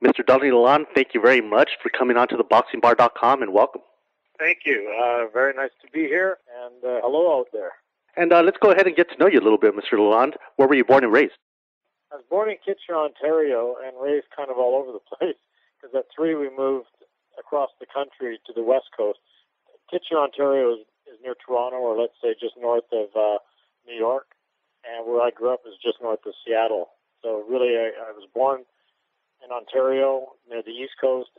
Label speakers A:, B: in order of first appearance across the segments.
A: Mr. Donny Lalonde, thank you very much for coming on to theboxingbar.com and welcome.
B: Thank you. Very nice to be here, and hello out there.
A: And let's go ahead and get to know you a little bit, Mr. Lalonde. Where were you born and raised?
B: I was born in Kitchener, Ontario, and raised kind of all over the place, because at 3 we moved across the country to the west coast. Kitchener, Ontario is near Toronto, or let's say just north of New York, and where I grew up is just north of Seattle. So really, I was born in Ontario near the East Coast,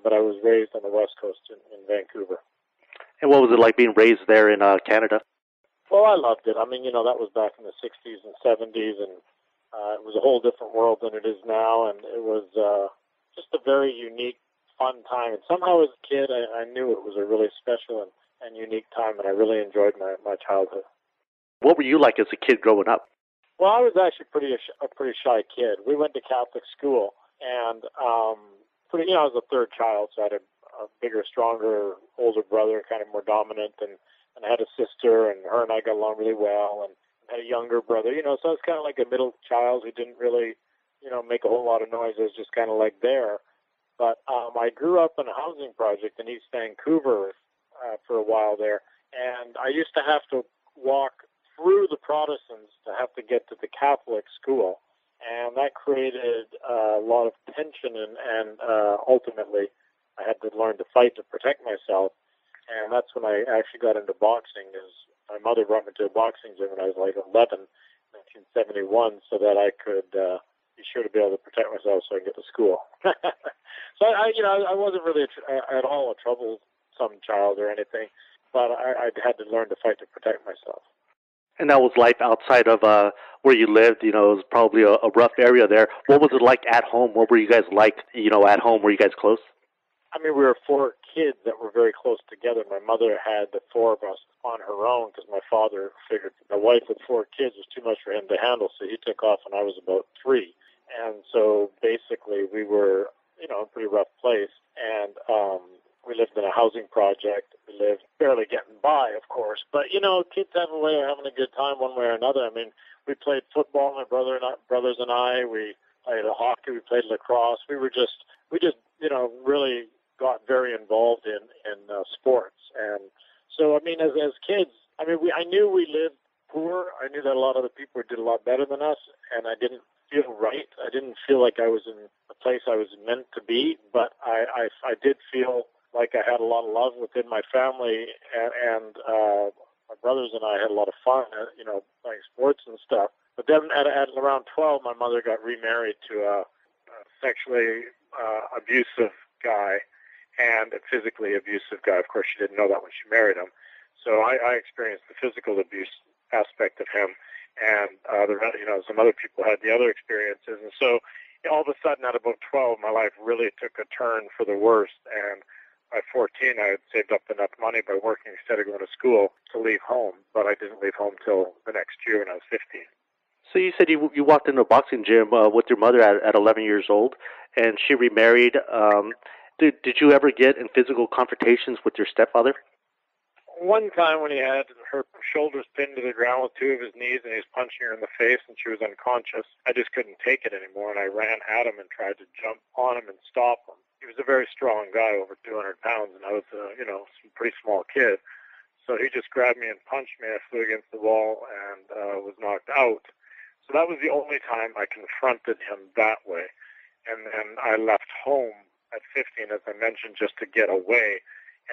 B: but I was raised on the West Coast in Vancouver.
A: And what was it like being raised there in Canada?
B: Well, I loved it. I mean, that was back in the 60s and 70s, and it was a whole different world than it is now, and it was just a very unique, fun time. And somehow as a kid, I knew it was a really special and unique time, and I really enjoyed my childhood.
A: What were you like as a kid growing up?
B: Well, I was actually a pretty shy kid. We went to Catholic school, and I was the third child, so I had a bigger, stronger, older brother, kind of more dominant, and I had a sister, and her and I got along really well, and had a younger brother, so I was kind of like a middle child who didn't really, make a whole lot of noise. I was just kind of like there. But I grew up in a housing project in East Vancouver for a while there, and I used to have to walk through the Protestants to have to get to the Catholic school, and that created a lot of tension, and ultimately I had to learn to fight to protect myself, and that's when I actually got into boxing. My mother brought me to a boxing gym when I was like 11, 1971, so that I could be sure to be able to protect myself so I could get to school. So I wasn't really at all a troublesome child or anything, but I had to learn to fight to protect myself.
A: And that was life outside of where you lived. It was probably a rough area there. What was it like at home? What were you guys like, at home? Were you guys close?
B: I mean, we were 4 kids that were very close together. My mother had the 4 of us on her own because my father figured my wife with 4 kids was too much for him to handle, so he took off when I was about 3. And so basically we were, in a pretty rough place. And we lived in a housing project. We lived barely getting by, of course. But, kids have a way of having a good time one way or another. I mean, we played football, my brothers and I. We played hockey. We played lacrosse. We just, really got very involved in sports. And so, I mean, as kids, I knew we lived poor. I knew that a lot of the people did a lot better than us, and I didn't feel right. I didn't feel like I was in a place I was meant to be, but I did feel like I had a lot of love within my family, and my brothers and I had a lot of fun, playing sports and stuff. But then at around 12, my mother got remarried to a sexually abusive guy and a physically abusive guy. Of course, she didn't know that when she married him. So I experienced the physical abuse aspect of him, and some other people had the other experiences. And so all of a sudden, at about 12, my life really took a turn for the worst. And by 14, I had saved up enough money by working instead of going to school to leave home. But I didn't leave home till the next year when I was 15.
A: So you said you walked into a boxing gym with your mother at 11 years old, and she remarried. Did you ever get in physical confrontations with your stepfather?
B: One time when he had her shoulders pinned to the ground with 2 of his knees and he was punching her in the face and she was unconscious, I just couldn't take it anymore, and I ran at him and tried to jump on him and stop him. He was a very strong guy, over 200 pounds, and I was a pretty small kid. So he just grabbed me and punched me. I flew against the wall and was knocked out. So that was the only time I confronted him that way. And then I left home at 15, as I mentioned, just to get away.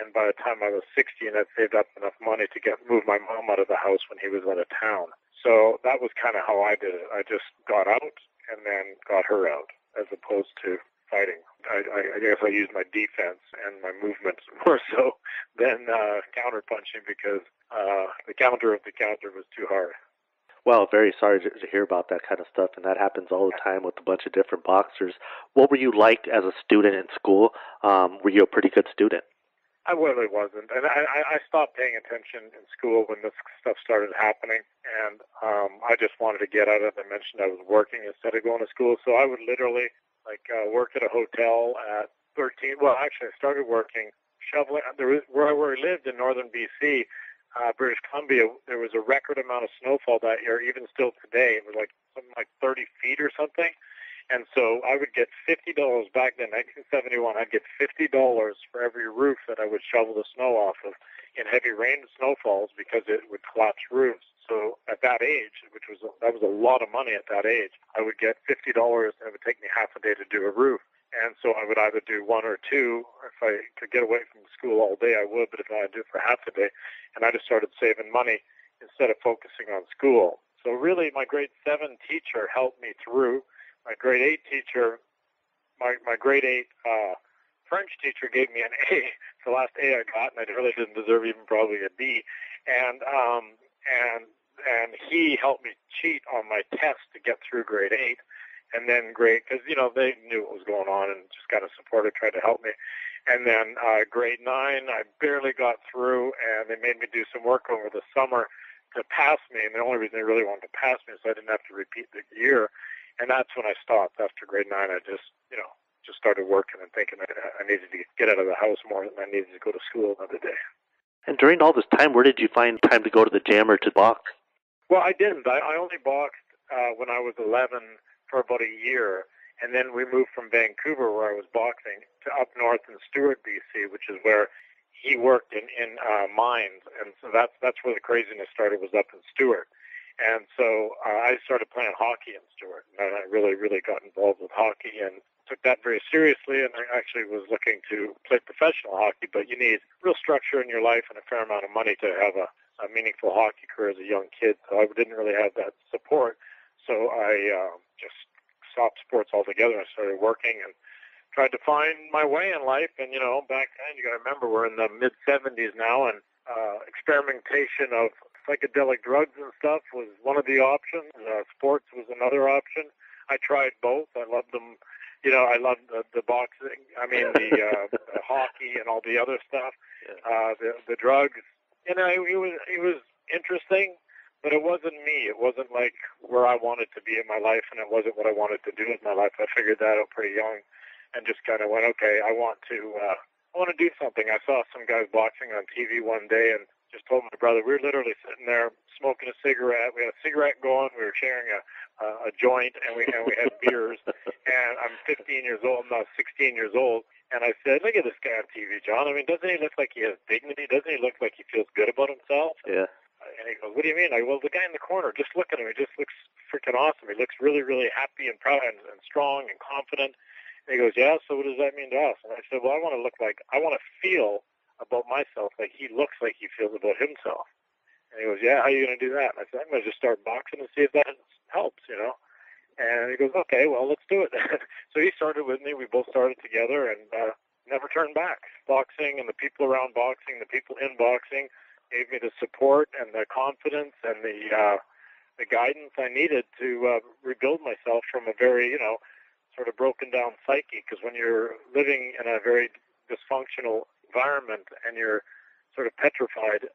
B: And by the time I was 16, I'd saved up enough money to move my mom out of the house when he was out of town. So that was kind of how I did it. I just got out and then got her out, as opposed to fighting. I guess I used my defense and my movement more so than counter-punching, because the counter of the counter was too hard.
A: Well, very sorry to hear about that kind of stuff, and that happens all the time with a bunch of different boxers. What were you like as a student in school? Were you a pretty good student?
B: I really wasn't. And I stopped paying attention in school when this stuff started happening, and I just wanted to get out of it. I mentioned I was working instead of going to school, so I would literally work at a hotel at 13. Well, actually, I started working shoveling. Where we lived in northern BC, British Columbia, there was a record amount of snowfall that year, even still today. It was something like 30 feet or something. And so I would get $50 back then, 1971. I'd get $50 for every roof that I would shovel the snow off of in heavy rain and snowfalls because it would collapse roofs. So at that age, that was a lot of money at that age, I would get $50 and it would take me half a day to do a roof. And so I would either do one or two. If I could get away from school all day, I would, but if I had to do it for half a day, and I just started saving money instead of focusing on school. So really, my grade 7 teacher helped me through. My grade 8 teacher, my grade 8 French teacher gave me an A, the last A I got, and I really didn't deserve even probably a B. And he helped me cheat on my test to get through grade 8. And then because, they knew what was going on and just kind of supported, tried to help me. And then grade 9, I barely got through, and they made me do some work over the summer to pass me. And the only reason they really wanted to pass me is so I didn't have to repeat the year. And that's when I stopped. After grade 9, I just started working and thinking I needed to get out of the house more than I needed to go to school another day.
A: And during all this time, where did you find time to go to the gym or to box?
B: Well, I didn't. I only boxed when I was 11 for about a year. And then we moved from Vancouver, where I was boxing, to up north in Stewart, BC, which is where he worked in mines. And so that's where the craziness started, was up in Stewart. And so I started playing hockey in Stewart, and I really, really got involved with hockey and took that very seriously. And I actually was looking to play professional hockey, but you need real structure in your life and a fair amount of money to have a meaningful hockey career as a young kid. So I didn't really have that support. So I just stopped sports altogether and started working and tried to find my way in life. And, back then, you got to remember, we're in the mid-'70s now, and experimentation of psychedelic drugs and stuff was one of the options. Sports was another option. I tried both. I loved them. I loved the boxing. I mean, the hockey and all the other stuff. The drugs. It was interesting, but it wasn't me. It wasn't like where I wanted to be in my life, and it wasn't what I wanted to do with my life. I figured that out pretty young, and just kind of went, okay, I want to do something. I saw some guys boxing on TV one day, and just told my brother, we were literally sitting there smoking a cigarette. We had a cigarette going. We were sharing a joint, and we had beers. And I'm 15 years old, now 16 years old. And I said, look at this guy on TV, John. I mean, doesn't he look like he has dignity? Doesn't he look like he feels good about himself?
A: Yeah.
B: And he goes, what do you mean? Well, the guy in the corner, just look at him. He just looks freaking awesome. He looks really, really happy and proud and strong and confident. And he goes, yeah, so what does that mean to us? And I said, well, I want to feel about myself like he looks like he feels about himself. And he goes, yeah, how are you going to do that? And I said, I'm going to just start boxing and see if that helps, And he goes, okay, well, let's do it. So he started with me. We both started together and never turned back. Boxing and the people around boxing, the people in boxing gave me the support and the confidence and the guidance I needed to rebuild myself from a very, sort of broken down psyche. Because when you're living in a very dysfunctional environment and you're sort of petrified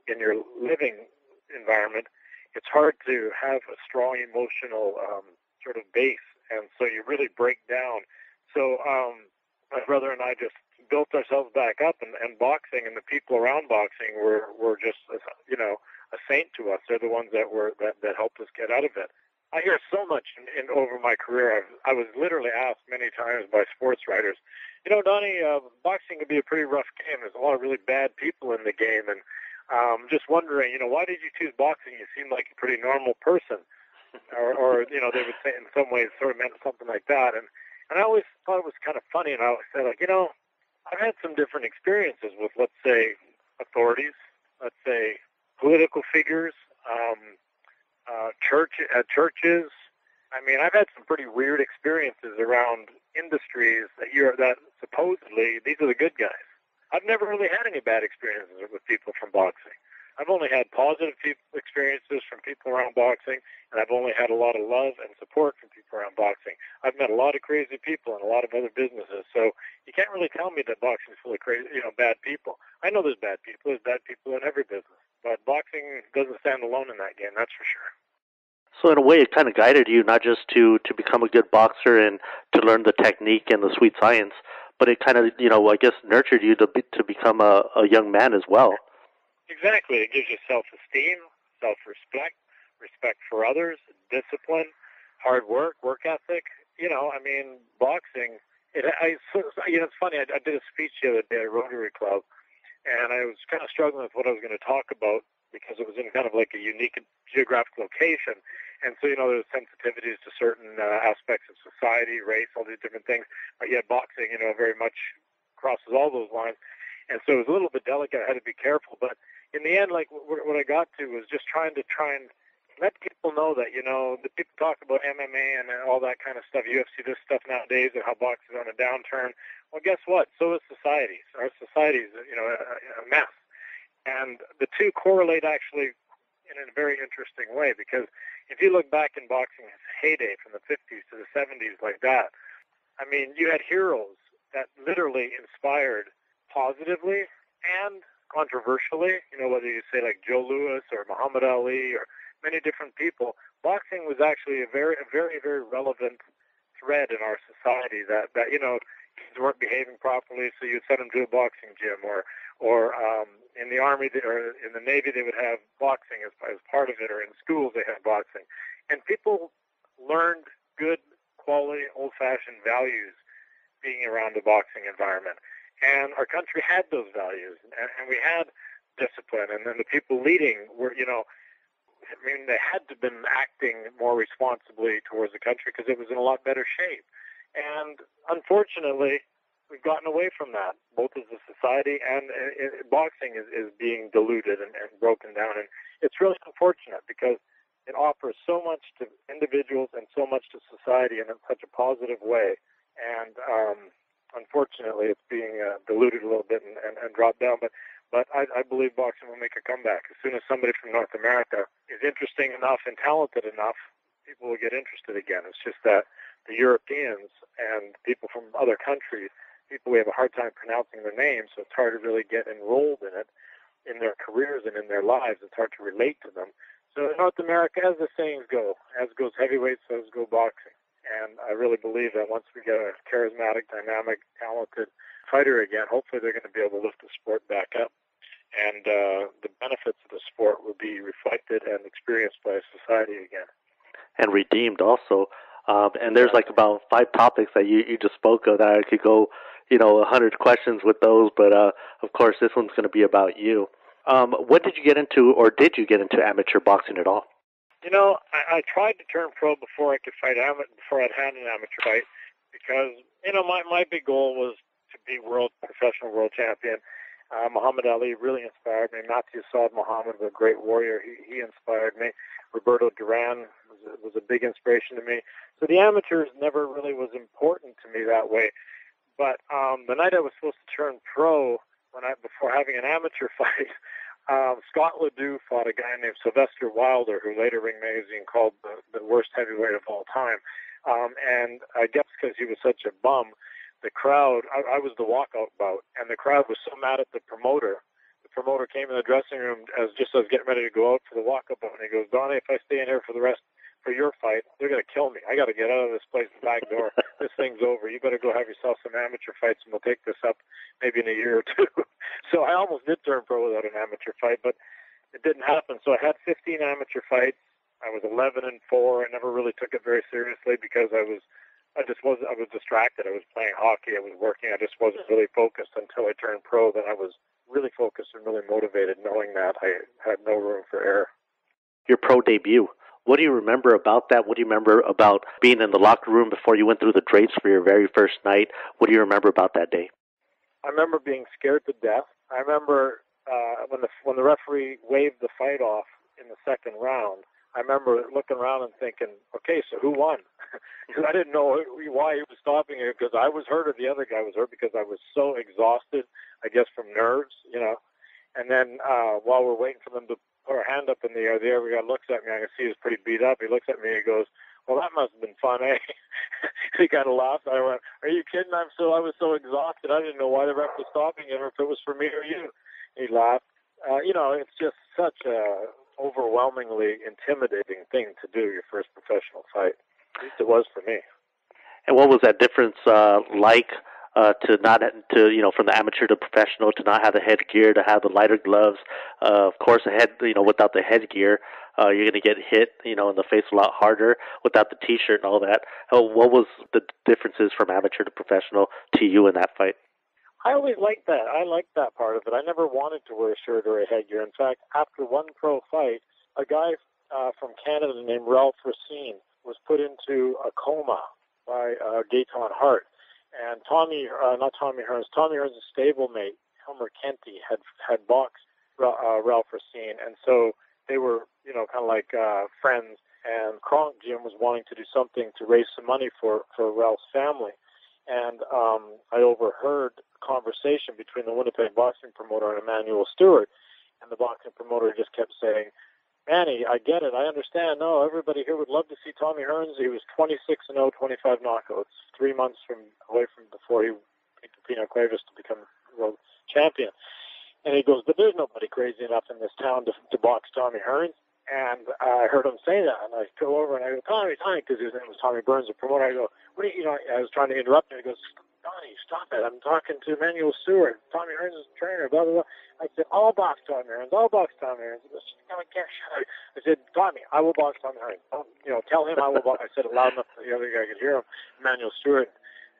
B: in your living environment, it's hard to have a strong emotional sort of base, and so you really break down. So my brother and I just built ourselves back up, and boxing and the people around boxing were just a saint to us. They're the ones that helped us get out of it. I hear so much in over my career. I was literally asked many times by sports writers, Donnie, boxing can be a pretty rough game. There's a lot of really bad people in the game, and just wondering, why did you choose boxing? You seem like a pretty normal person. Or they would say in some ways sort of meant something like that. And I always thought it was kind of funny, and I always said, I've had some different experiences with, let's say, authorities, let's say, political figures, churches. I mean, I've had some pretty weird experiences around industries that supposedly these are the good guys. I've never really had any bad experiences with people from boxing. I've only had positive experiences from people around boxing, and I've only had a lot of love and support from people around boxing. I've met a lot of crazy people and a lot of other businesses, so you can't really tell me that boxing is full of crazy, bad people. I know there's bad people. There's bad people in every business, but boxing doesn't stand alone in that game, that's for sure.
A: So in a way, it kind of guided you not just to become a good boxer and to learn the technique and the sweet science, but it kind of, I guess, nurtured you to become a young man as well.
B: Exactly. It gives you self-esteem, self-respect, respect for others, discipline, hard work ethic. I mean, boxing. It's funny. I did a speech the other day at a Rotary Club, and I was kind of struggling with what I was going to talk about because it was in kind of like a unique geographic location. And so, there's sensitivities to certain aspects of society, race, all these different things. But yet boxing, very much crosses all those lines. And so it was a little bit delicate. I had to be careful. But in the end, like what I got to was just trying to let people know that, the people talk about MMA and all that kind of stuff, UFC, this stuff nowadays, and how boxing is on a downturn. Well, guess what? So is society. Our society is, a mess. And the two correlate actually in a very interesting way, because if you look back in boxing's heyday from the 50s to the 70s like that, I mean, you had heroes that literally inspired positively and controversially, whether you say like Joe Louis or Muhammad Ali or many different people. Boxing was actually a very, very, very relevant thread in our society that kids weren't behaving properly, so you'd send them to a boxing gym, or in the Army or in the Navy they would have boxing as part of it, or in schools they had boxing. And people learned good, quality, old-fashioned values being around the boxing environment. And our country had those values, and we had discipline, and then the people leading were, they had to have been acting more responsibly towards the country because it was in a lot better shape. And unfortunately, we've gotten away from that, both as a society, and boxing is being diluted and broken down. And it's really unfortunate because it offers so much to individuals and so much to society in such a positive way. And unfortunately, it's being diluted a little bit and dropped down. But I believe boxing will make a comeback. As soon as somebody from North America is interesting enough and talented enough, people will get interested again. It's just that the Europeans and people from other countries, we have a hard time pronouncing their names, so it's hard to really get enrolled in it, in their careers and in their lives. It's hard to relate to them. So in North America, as the sayings go, as goes heavyweight, so as go boxing. And I really believe that once we get a charismatic, dynamic, talented fighter again, hopefully they're going to be able to lift the sport back up. And the benefits of the sport will be reflected and experienced by society again.
A: And redeemed also. And there's like about 5 topics that you just spoke of that I could go, 100 questions with those. But, of course, this one's going to be about you. What did you get into, or did you get into amateur boxing at all?
B: I tried to turn pro before I could fight before I'd had an amateur fight, because, my big goal was to be professional world champion. Muhammad Ali really inspired me. Matthew Saad Muhammad was a great warrior. He inspired me. Roberto Duran was a big inspiration to me. So the amateurs never really was important to me that way. But the night I was supposed to turn pro, before having an amateur fight, Scott Ledoux fought a guy named Sylvester Wilder, who later Ring Magazine called the worst heavyweight of all time. And I guess because he was such a bum, the crowd, I was the walkout bout, and the crowd was so mad at the promoter. The promoter came in the dressing room as I was getting ready to go out for the walkout bout, and he goes, "Donnie, if I stay in here for your fight, they're going to kill me. I got to get out of this place, the back door. This thing's over. You better go have yourself some amateur fights, and we'll take this up maybe in a year or two." So I almost did turn pro without an amateur fight, but it didn't happen. So I had 15 amateur fights. I was 11-4. I never really took it very seriously because I was distracted. I was playing hockey. I was working. I just wasn't really focused until I turned pro. Then I was really focused and really motivated, knowing that I had no room for error.
A: Your pro debut. What do you remember about that? What do you remember about being in the locker room before you went through the drapes for your very first night? What do you remember about that day?
B: I remember being scared to death. I remember when the referee waved the fight off in the second round. I remember looking around and thinking, okay, so who won? Because I didn't know why he was stopping it, because I was hurt or the other guy was hurt, because I was so exhausted, I guess, from nerves, And then while we're waiting for them to put our hand up in the air, the other guy looks at me. I can see he's pretty beat up. He looks at me and he goes, "Well, that must have been fun, eh?" He kind of laughed. I went, "Are you kidding? I was so exhausted. I didn't know why the ref was stopping it, or if it was for me or you." He laughed. It's just such a overwhelmingly intimidating thing to do, your first professional fight. At least it was for me.
A: And what was that difference like to not to from the amateur to professional to not have the headgear, to have the lighter gloves. Of course, without the headgear, you're going to get hit in the face a lot harder without the T-shirt and all that. What was the differences from amateur to professional to you in that fight?
B: I always liked that. I liked that part of it. I never wanted to wear a shirt or a headgear. In fact, after one pro fight, a guy from Canada named Ralph Racine was put into a coma by Gaetan Hart. And Tommy Hearns' stablemate, Helmer Kenty, had boxed Ralph Racine. And so they were, kind of like friends. And Kronk Jim was wanting to do something to raise some money for Ralph's family. And I overheard a conversation between the Winnipeg boxing promoter and Emmanuel Stewart. And the boxing promoter just kept saying, Manny, I get it. I understand. No, everybody here would love to see Tommy Hearns. He was 26-0, 25 knockouts, 3 months away from before he beat Pino Cuevas to become world champion. And he goes, but there's nobody crazy enough in this town to box Tommy Hearns. And I heard him say that, and I go over and I go, Tommy, because his name was Tommy Burns, the promoter. I go, what do you, I was trying to interrupt him. He goes, Donnie, stop it. I'm talking to Emmanuel Stewart. Tommy Hearns is a trainer, blah, blah, blah. I said, I'll box Tommy Hearns. I'll box Tommy Hearns. He goes, I said, Tommy, I will box Tommy Hearns. Don't, tell him I will box. I said it loud enough that the other guy could hear him, Emmanuel Stewart.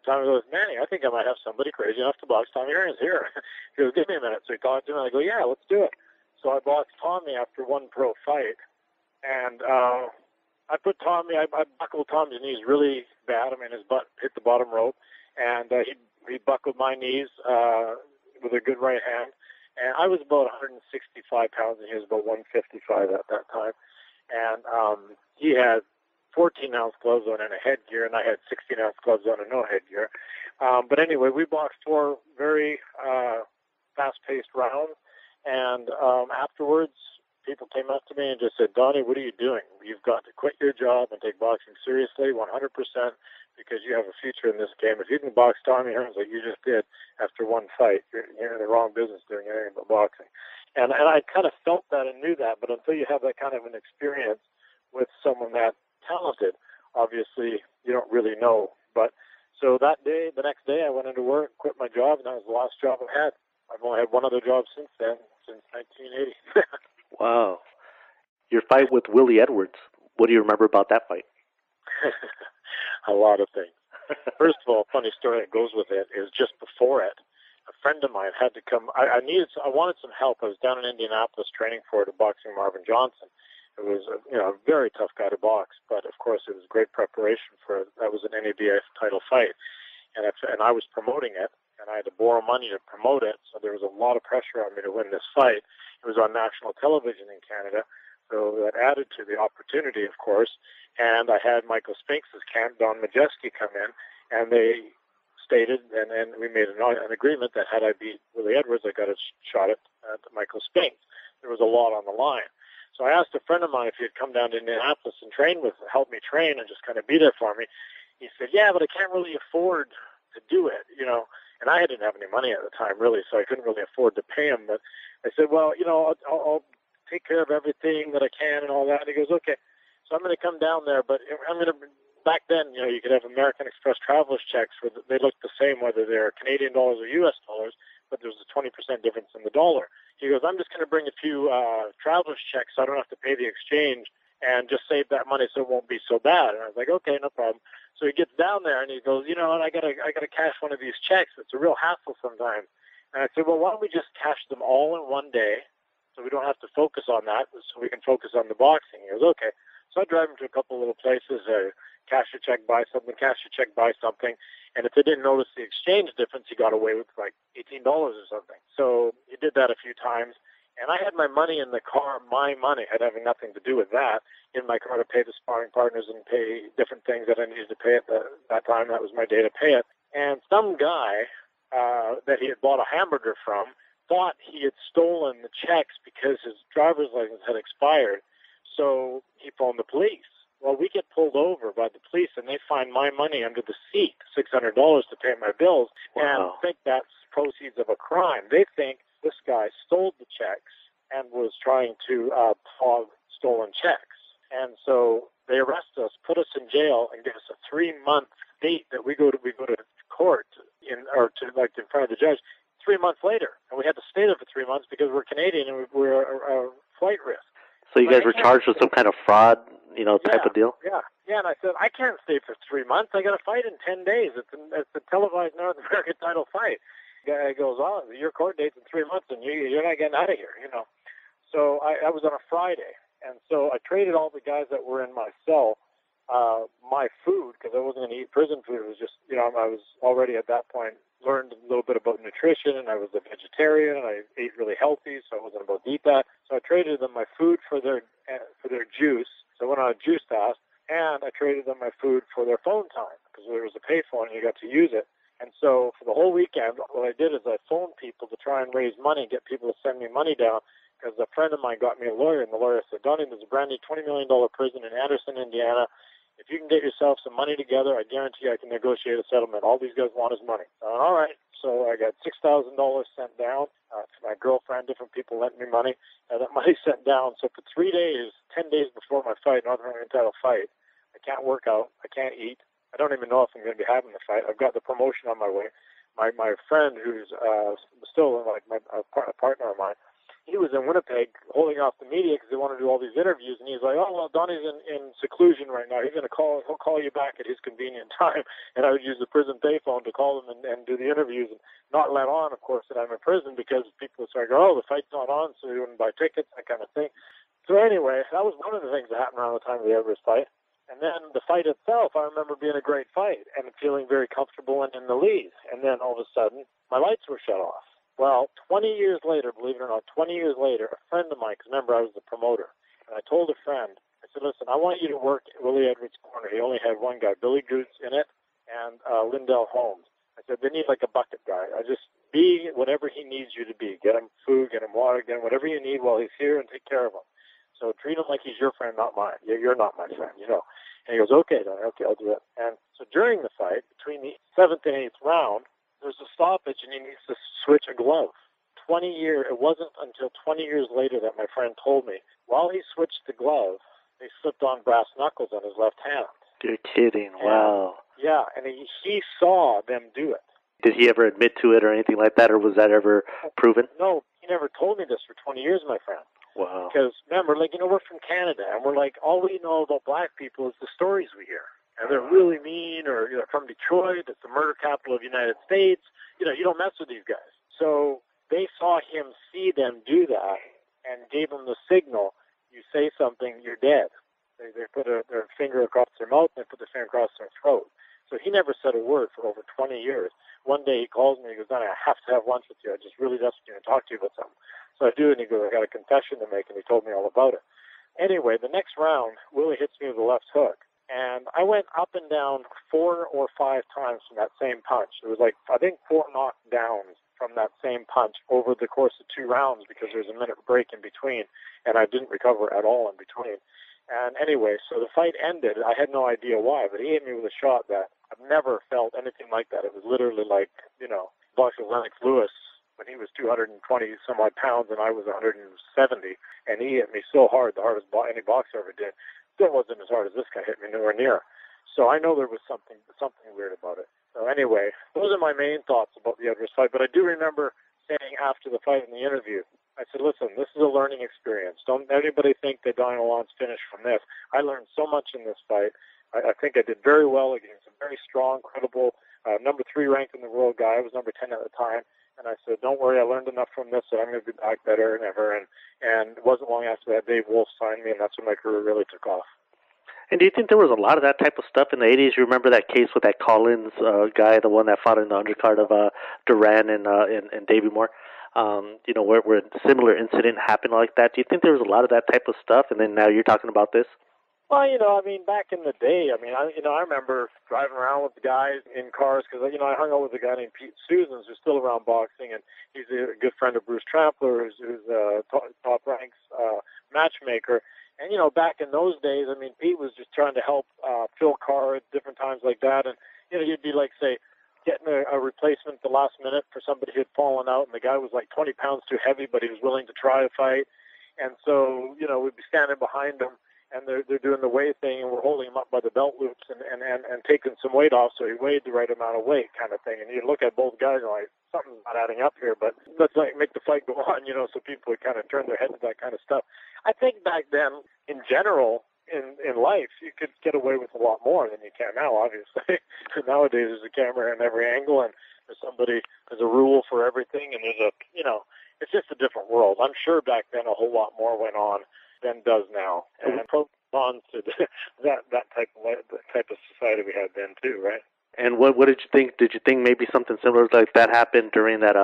B: Tommy goes, Manny, I think I might have somebody crazy enough to box Tommy Hearns here. He goes, give me a minute. So he talked to him, and I go, yeah, let's do it. So I boxed Tommy after one pro fight. And I put Tommy, I buckled Tommy's knees really bad. I mean, his butt hit the bottom rope. And he buckled my knees with a good right hand. And I was about 165 pounds, and he was about 155 at that time. And he had 14-ounce gloves on and a headgear, and I had 16-ounce gloves on and no headgear. But anyway, we boxed 4 very fast-paced rounds. And afterwards, people came up to me and just said, Donnie, what are you doing? You've got to quit your job and take boxing seriously 100% because you have a future in this game. If you can box Tommy Hearns like you just did after one fight, you're in the wrong business doing anything but boxing. And I kind of felt that and knew that, but until you have that kind of an experience with someone that talented, obviously you don't really know. But so that day, the next day, I went into work, quit my job, and that was the last job I've had. I've only had one other job since then, since 1980.
A: Wow. Your fight with Willie Edwards, what do you remember about that fight?
B: A lot of things. First of all, a funny story that goes with it is just before it, a friend of mine had to come. I wanted some help. I was down in Indianapolis training for it, boxing Marvin Johnson. It was a very tough guy to box, but of course it was great preparation for it. That was an NABF title fight. And I was promoting it, and I had to borrow money to promote it, so there was a lot of pressure on me to win this fight. It was on national television in Canada, so that added to the opportunity, of course. And I had Michael Spinks' camp, Don Majeski, come in, and they stated, and we made an agreement that had I beat Willie Edwards, I got a shot at Michael Spinks. There was a lot on the line. So I asked a friend of mine if he'd come down to Indianapolis and help me train and just kind of be there for me. He said, yeah, but I can't really afford to do it, And I didn't have any money at the time, really, so I couldn't really afford to pay him. But I said, well, I'll take care of everything that I can and all that. And he goes, okay. So I'm going to come down there, but I'm going to, back then, you could have American Express traveler's checks where they looked the same, whether they're Canadian dollars or U.S. dollars, but there's a 20% difference in the dollar. He goes, I'm just going to bring a few traveler's checks so I don't have to pay the exchange and just save that money so it won't be so bad. And I was like, okay, no problem. So he gets down there and he goes, I gotta cash one of these checks. It's a real hassle sometimes. And I said, well, why don't we just cash them all in one day so we don't have to focus on that, so we can focus on the boxing. He goes, okay. So I drive him to a couple of little places, cash a check, buy something, cash a check, buy something. And if they didn't notice the exchange difference, he got away with like $18 or something. So he did that a few times. And I had my money in the car, my money, had having nothing to do with that, in my car to pay the sparring partners and pay different things that I needed to pay at that time. That was my day to pay it. And some guy that he had bought a hamburger from thought he had stolen the checks because his driver's license had expired. So he phoned the police. Well, we get pulled over by the police, and they find my money under the seat, $600 to pay my bills, and think that's proceeds of a crime. They think this guy stole the checks and was trying to pawn stolen checks. And so they arrest us, put us in jail, and give us a 3-month date that we go to court, in front of the judge 3 months later, and we had to stay there for 3 months because we're Canadian and we were a flight risk.
A: So you guys were charged with some kind of fraud, type of deal?
B: Yeah. And I said, I can't stay for 3 months. I got to fight in 10 days. It's a televised North American title fight. The guy goes, oh, your court date's in 3 months, and you're not getting out of here, So I was on a Friday, and so I traded all the guys that were in my cell my food, because I wasn't going to eat prison food. It was just, I was already at that point learned a little bit about nutrition, and I was a vegetarian, and I ate really healthy, so I wasn't about to eat that. So I traded them my food for their juice. So I went on a juice fast, and I traded them my food for their phone time, because there was a payphone and you got to use it. And so for the whole weekend, what I did is I phoned people to try and raise money, get people to send me money down, because a friend of mine got me a lawyer, and the lawyer said, Donnie, there's a brand new $20 million prison in Anderson, Indiana. If you can get yourself some money together, I guarantee I can negotiate a settlement. All these guys want is money. All right. So I got $6,000 sent down to my girlfriend. Different people lent me money. That money sent down. So for 3 days, 10 days before my fight, North American title fight, I can't work out. I can't eat. I don't even know if I'm going to be having the fight. I've got the promotion on my way. My friend, who's still like a partner of mine, he was in Winnipeg holding off the media because they want to do all these interviews, and he's like, oh, well, Donnie's in seclusion right now. He'll call you back at his convenient time. And I would use the prison payphone to call him and do the interviews, and not let on, of course, that I'm in prison, because people would start going, oh, the fight's not on, so you wouldn't buy tickets, that kind of thing. So anyway, that was one of the things that happened around the time of the Edwards fight. And then the fight itself, I remember being a great fight and feeling very comfortable and in the lead. And then all of a sudden, my lights were shut off. Well, 20 years later, believe it or not, 20 years later, a friend of mine, because remember I was the promoter, and I told a friend, I said, listen, I want you to work at Willie Edwards' corner. He only had one guy, Billy Goots in it, and Lindell Holmes. I said, they need like a bucket guy. I just be whatever he needs you to be. Get him food, get him water, get him whatever you need while he's here, and take care of him. So treat him like he's your friend, not mine. You're not my friend, And he goes, okay, then, okay, I'll do it. And so during the fight, between the 7th and 8th round, there's a stoppage, and he needs to switch a glove. It wasn't until 20 years later that my friend told me, while he switched the glove, they slipped on brass knuckles on his left hand.
A: You're kidding. Wow.
B: Yeah, and he saw them do it.
A: Did he ever admit to it or anything like that, or was that ever proven?
B: No, he never told me this for 20 years, my friend.
A: Wow.
B: Because, remember, we're from Canada, and we're like, all we know about black people is the stories we hear. And they're really mean, or from Detroit, it's the murder capital of the United States. You don't mess with these guys. So they saw him see them do that and gave him the signal, you say something, you're dead. They put their finger across their mouth, and they put their finger across their throat. So he never said a word for over 20 years. One day he calls me, he goes, Donnie, I have to have lunch with you. I just really desperately want to talk to you about something. So I do, and he goes, I got a confession to make, and he told me all about it. Anyway, the next round, Willie hits me with a left hook. And I went up and down 4 or 5 times from that same punch. It was like, I think 4 knockdowns from that same punch over the course of 2 rounds, because there's a minute break in between, and I didn't recover at all in between. And anyway, so the fight ended. I had no idea why, but he hit me with a shot that I've never felt anything like that. It was literally like, boxer Lennox Lewis when he was 220 some odd pounds and I was 170, and he hit me so hard, the hardest any boxer ever did. Still wasn't as hard as this guy hit me, nowhere near. So I know there was something weird about it. So anyway, those are my main thoughts about the Edwards fight. But I do remember saying after the fight in the interview, I said, listen, this is a learning experience. Don't anybody think that Donnie Lalonde's finished from this. I learned so much in this fight. I think I did very well against a very strong, credible, number 3 ranked in the world guy. I was number 10 at the time. And I said, don't worry, I learned enough from this that I'm going to be back better than ever. And it wasn't long after that Dave Wolf signed me, and that's when my career really took off.
A: And do you think there was a lot of that type of stuff in the 80s? You remember that case with that Collins guy, the one that fought in the undercard of Duran and Davey Moore? Where a similar incident happened like that. Do you think there was a lot of that type of stuff, and then now you're talking about this?
B: Well, back in the day, I remember driving around with the guys in cars because, I hung out with a guy named Pete Susans who's still around boxing, and he's a good friend of Bruce Trampler, who's top ranks matchmaker. And, back in those days, Pete was just trying to help fill cars, different times like that. And, you'd be like, say, getting a replacement at the last minute for somebody who had fallen out, and the guy was like 20 pounds too heavy, but he was willing to try a fight. And so, we'd be standing behind him, and they're doing the weigh thing, and we're holding him up by the belt loops and taking some weight off so he weighed the right amount of weight kind of thing. And you look at both guys and like, something's not adding up here, but let's like make the fight go on, so people would kind of turn their heads to that kind of stuff. I think back then, in general, in life, you could get away with a lot more than you can now, obviously. Nowadays, there's a camera in every angle, and there's a rule for everything, and it's just a different world. I'm sure back then a whole lot more went on than does now, and pros on to that type of society we had then too, right?
A: And what did you think? Did you think maybe something similar like that happened during that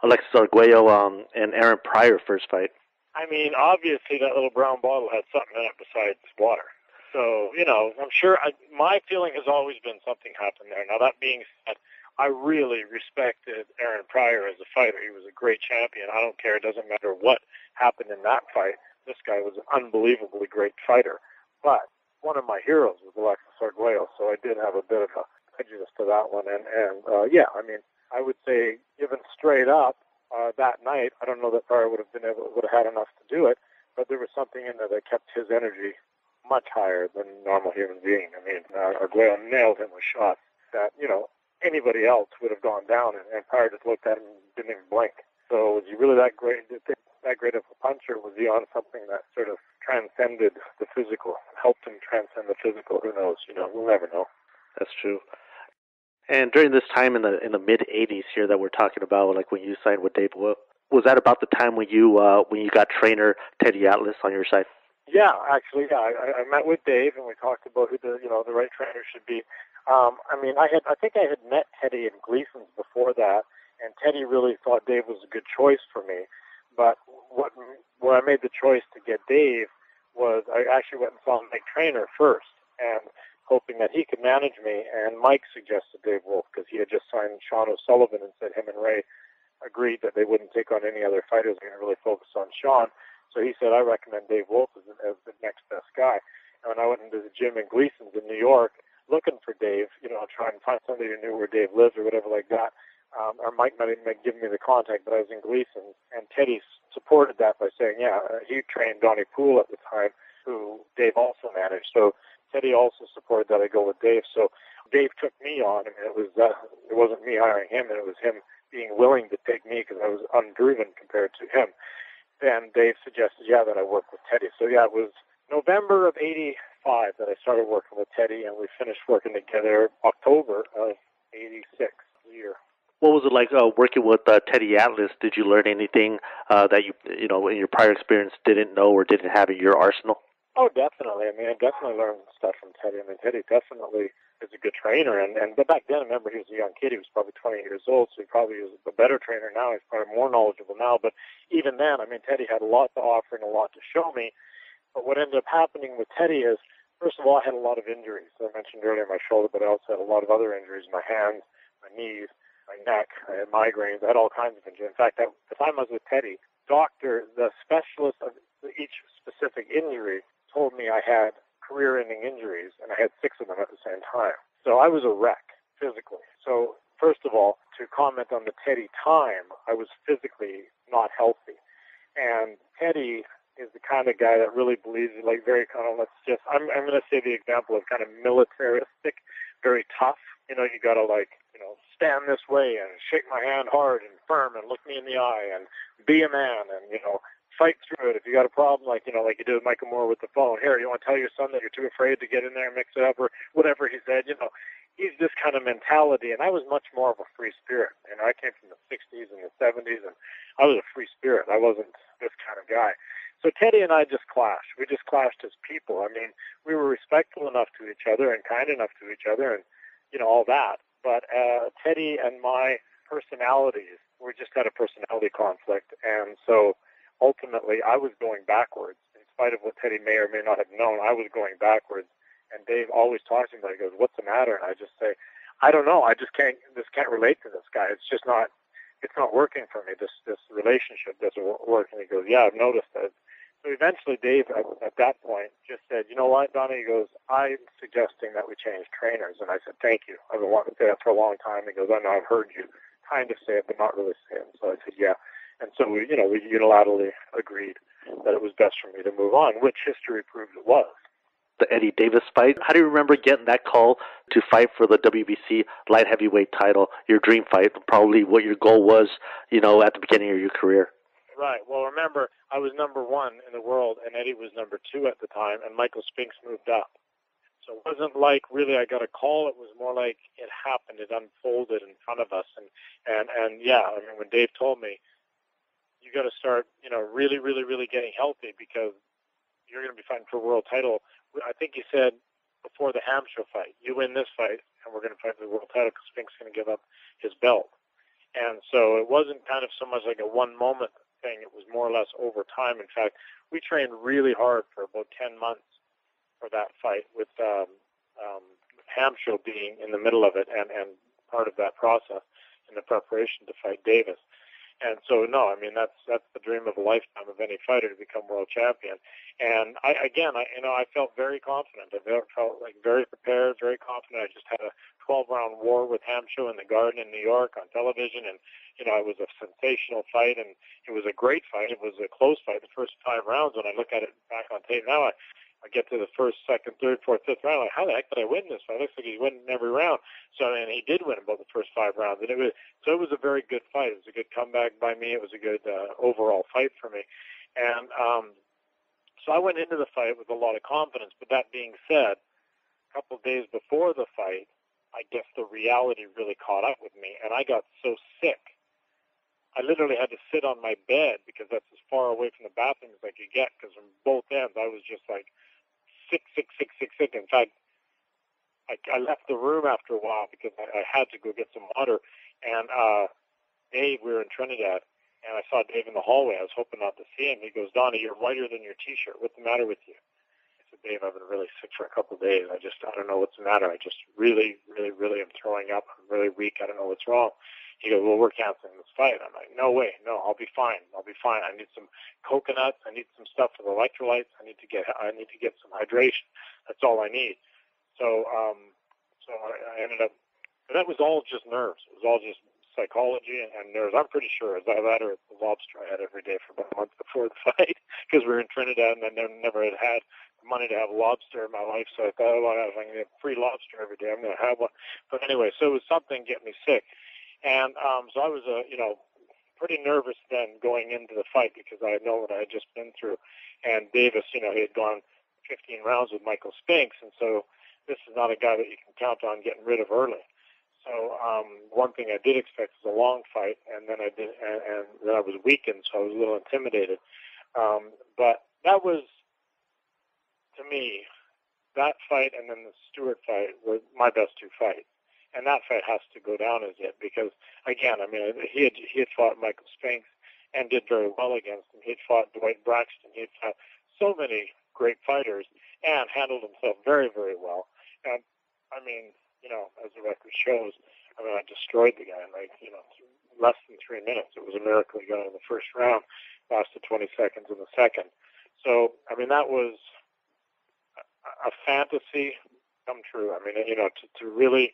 A: Alexis Arguello and Aaron Pryor first fight?
B: I mean, obviously that little brown bottle had something in it besides water. So, I'm sure my feeling has always been something happened there. Now, that being said, I really respected Aaron Pryor as a fighter. He was a great champion. I don't care. It doesn't matter what happened in that fight. This guy was an unbelievably great fighter. But one of my heroes was Alexis Arguello, so I did have a bit of a prejudice to that one. And I would say, given straight up that night, I don't know that Pryor would have had enough to do it, but there was something in there that kept his energy much higher than a normal human being. I mean, Arguello nailed him with shots that, anybody else would have gone down, and Pryor just looked at him and didn't even blink. So was he really that great of a puncher? Was he on something that sort of transcended the physical, helped him transcend the physical? Who knows? We'll never know.
A: That's true. And during this time in the mid '80s here that we're talking about, like when you signed with Dave, was that about the time when you got trainer Teddy Atlas on your side?
B: Yeah, actually, yeah. I met with Dave and we talked about who the right trainer should be. I think I had met Teddy in Gleason's before that, and Teddy really thought Dave was a good choice for me. But where I made the choice to get Dave was I actually went and saw Mike Trainer first, and hoping that he could manage me. And Mike suggested Dave Wolf because he had just signed Sean O'Sullivan and said him and Ray agreed that they wouldn't take on any other fighters. They're going to really focus on Sean. So he said, I recommend Dave Wolf as the next best guy. And when I went into the gym in Gleason's in New York looking for Dave, trying to find somebody who knew where Dave lives or whatever like that, or Mike might even give me the contact, but I was in Gleason's. And Teddy supported that by saying, he trained Donnie Poole at the time, who Dave also managed. So Teddy also supported that I go with Dave. So Dave took me on. I mean, it wasn't me hiring him, and it was him being willing to take me because I was unproven compared to him. Then Dave suggested, that I work with Teddy. So it was November of '85 that I started working with Teddy, and we finished working together October of '86 year.
A: What was it like working with Teddy Atlas? Did you learn anything that you in your prior experience didn't know or didn't have in your arsenal?
B: Oh, definitely. I mean, I definitely learned stuff from Teddy. I mean, Teddy definitely is a good trainer. But back then, I remember he was a young kid. He was probably 20 years old, so he probably is a better trainer now. He's probably more knowledgeable now. But even then, I mean, Teddy had a lot to offer and a lot to show me. But what ended up happening with Teddy is, first of all, I had a lot of injuries. I mentioned earlier my shoulder, but I also had a lot of other injuries, my hands, my knees, my neck. I had migraines. I had all kinds of injuries. In fact, at the time I was with Teddy, the specialist of each specific injury told me I had career-ending injuries, and I had 6 of them at the same time. So I was a wreck physically. So first of all, to comment on the Teddy time, I was physically not healthy. And Teddy is the kind of guy that really believes, like, very kind of, I'm going to say the example of kind of militaristic, very tough. You got to, stand this way and shake my hand hard and firm and look me in the eye and be a man and, fight through it. If you got a problem, like you did with Michael Moore with the phone, here, you want to tell your son that you're too afraid to get in there and mix it up or whatever he said, he's this kind of mentality. And I was much more of a free spirit. I came from the 60s and the 70s, and I was a free spirit. I wasn't this kind of guy. So Teddy and I just clashed. We just clashed as people. I mean, we were respectful enough to each other and kind enough to each other and, all that. But Teddy and my personalities, we just had a personality conflict. And so ultimately, I was going backwards. In spite of what Teddy may or may not have known, I was going backwards. And Dave always talks to me about it. He goes, what's the matter? And I just say, I don't know. I just can't relate to this guy. It's not working for me. This relationship doesn't work. And he goes, yeah, I've noticed that. So eventually Dave, at that point, just said, you know what, Donnie? He goes, I'm suggesting that we change trainers. And I said, thank you. I've been wanting to say that for a long time. He goes, I know, I've heard you kind of say it, but not really say it. So I said, yeah. And so we unilaterally agreed that it was best for me to move on, which history proved it was.
A: the Eddie Davis fight. How do you remember getting that call to fight for the WBC light heavyweight title, your dream fight, probably what your goal was, at the beginning of your career?
B: Right. Well, remember, I was number 1 in the world, and Eddie was number 2 at the time, and Michael Spinks moved up. So it wasn't like really I got a call. It was more like it happened. It unfolded in front of us. And yeah, I mean, when Dave told me, you got to start, really, really, really getting healthy because you're going to be fighting for a world title. I think he said before the Hampshire fight, you win this fight, and we're going to fight for the world title because Spinks is going to give up his belt. And so it wasn't kind of so much like a one-moment thing. It was more or less over time. In fact, we trained really hard for about 10 months for that fight, with Hampshire being in the middle of it and part of that process in the preparation to fight Davis. And so, no, I mean, that's the dream of a lifetime of any fighter, to become world champion. And I felt very confident. I felt like very prepared, very confident. I just had a 12-round war with Hampshire in the Garden in New York on television, and it was a sensational fight, and it was a great fight. It was a close fight. The first 5 rounds, when I look at it back on tape now, I get to the first, second, third, fourth, fifth round. Like, how the heck did I win this fight? It looks like he's winning every round. So, and he did win about the first 5 rounds. And it was a very good fight. It was a good comeback by me. It was a good overall fight for me. And so I went into the fight with a lot of confidence. But that being said, a couple of days before the fight, I guess the reality really caught up with me. And I got so sick. I literally had to sit on my bed because that's as far away from the bathroom as I could get, because from both ends I was just like sick. In fact, I left the room after a while because I had to go get some water. And Dave, we were in Trinidad, and I saw Dave in the hallway. I was hoping not to see him. He goes, "Donnie, you're whiter than your T-shirt. What's the matter with you?" I said, "Dave, I've been really sick for a couple of days. I don't know what's the matter. I just really, really, really am throwing up. I'm really weak. I don't know what's wrong." He goes, "Well, we're canceling this fight." I'm like, "No way. No, I'll be fine. I need some coconuts. I need some stuff for the electrolytes. I need to get some hydration. That's all I need." So I ended up, but that was all just nerves. It was all just psychology and nerves. I'm pretty sure that or the lobster I had every day for about a month before the fight, because we were in Trinidad and I never had money to have lobster in my life. So I thought, well, if I can get free lobster every day, I'm going to have one. But anyway, so it was something getting me sick. And so I was, pretty nervous then going into the fight because I know what I had just been through. And Davis, he had gone 15 rounds with Michael Spinks, and so this is not a guy that you can count on getting rid of early. So one thing I did expect was a long fight, and then I did, and then I was weakened, so I was a little intimidated. But that was, to me, that fight and then the Stewart fight were my best 2 fights. And that fight has to go down as it, because, again, I mean, he had fought Michael Spinks and did very well against him. He had fought Dwight Braxton. He had fought so many great fighters and handled himself very, very well. And, I mean, as the record shows, I destroyed the guy in less than 3 minutes. It was a miracle he got in the first round, lasted 20 seconds in the second. So, I mean, that was a fantasy come true. I mean, to really...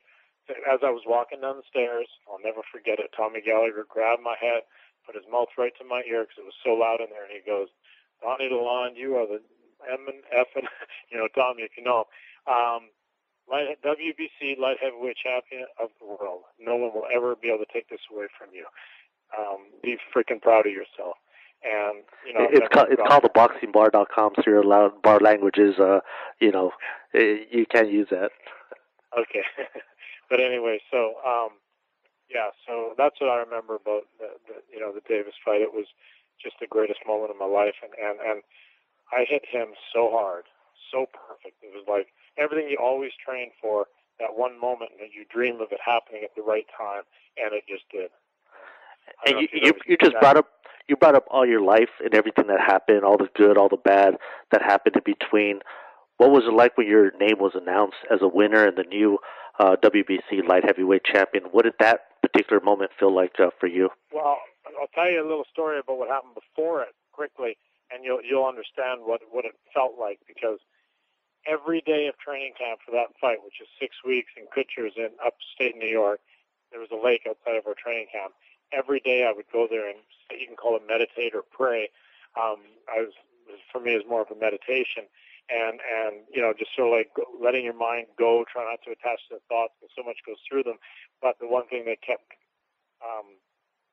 B: As I was walking down the stairs, I'll never forget it, Tommy Gallagher grabbed my head, put his mouth right to my ear because it was so loud in there, and he goes, "Donnie Lalonde, you are the M and F," and, Tommy, if you know him, WBC light heavyweight champion of the world. No one will ever be able to take this away from you. Be freaking proud of yourself. And,
A: it's called the boxingbar.com, so your bar language is, you can't use that.
B: Okay. But anyway, so so that's what I remember about the Davis fight. It was just the greatest moment of my life, and I hit him so hard, so perfect. It was like everything you always train for, that one moment that you dream of it happening at the right time, and it just did.
A: And you just brought up all your life and everything that happened, all the good, all the bad that happened in between. What was it like when your name was announced as a winner and the new WBC light heavyweight champion? What did that particular moment feel like for you?
B: Well, I'll tell you a little story about what happened before it quickly, and you'll understand what it felt like, because every day of training camp for that fight, which is 6 weeks in Kutcher's in upstate New York, there was a lake outside of our training camp. Every day I would go there and, you can call it meditate or pray. For me, it was more of a meditation. and just sort of like letting your mind go, try not to attach to the thoughts, because so much goes through them. But the one thing that kept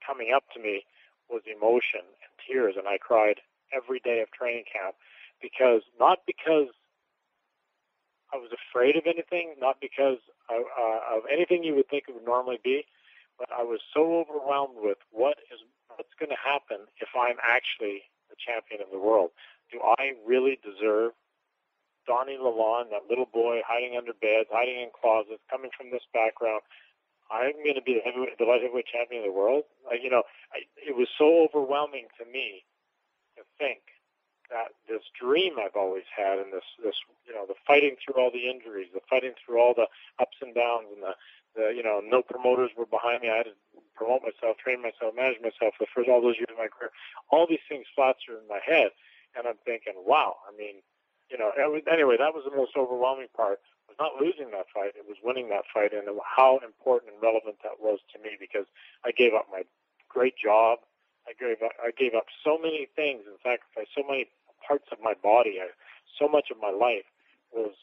B: coming up to me was emotion and tears, and I cried every day of training camp, not because I was afraid of anything, not because of anything you would think it would normally be, but I was so overwhelmed with what's going to happen if I'm actually the champion of the world. Do I really deserve Donny Lalonde, that little boy hiding under beds, hiding in closets, coming from this background? I'm going to be the light heavyweight champion of the world. It was so overwhelming to me to think that this dream I've always had, and this the fighting through all the injuries, the fighting through all the ups and downs, and the no promoters were behind me. I had to promote myself, train myself, manage myself for the first all those years of my career. All these things flash through in my head, and I'm thinking, wow. I mean, anyway, that was the most overwhelming part. It was not losing that fight; it was winning that fight, and how important and relevant that was to me, because I gave up my great job. I gave up so many things and sacrificed so many parts of my body. So much of my life was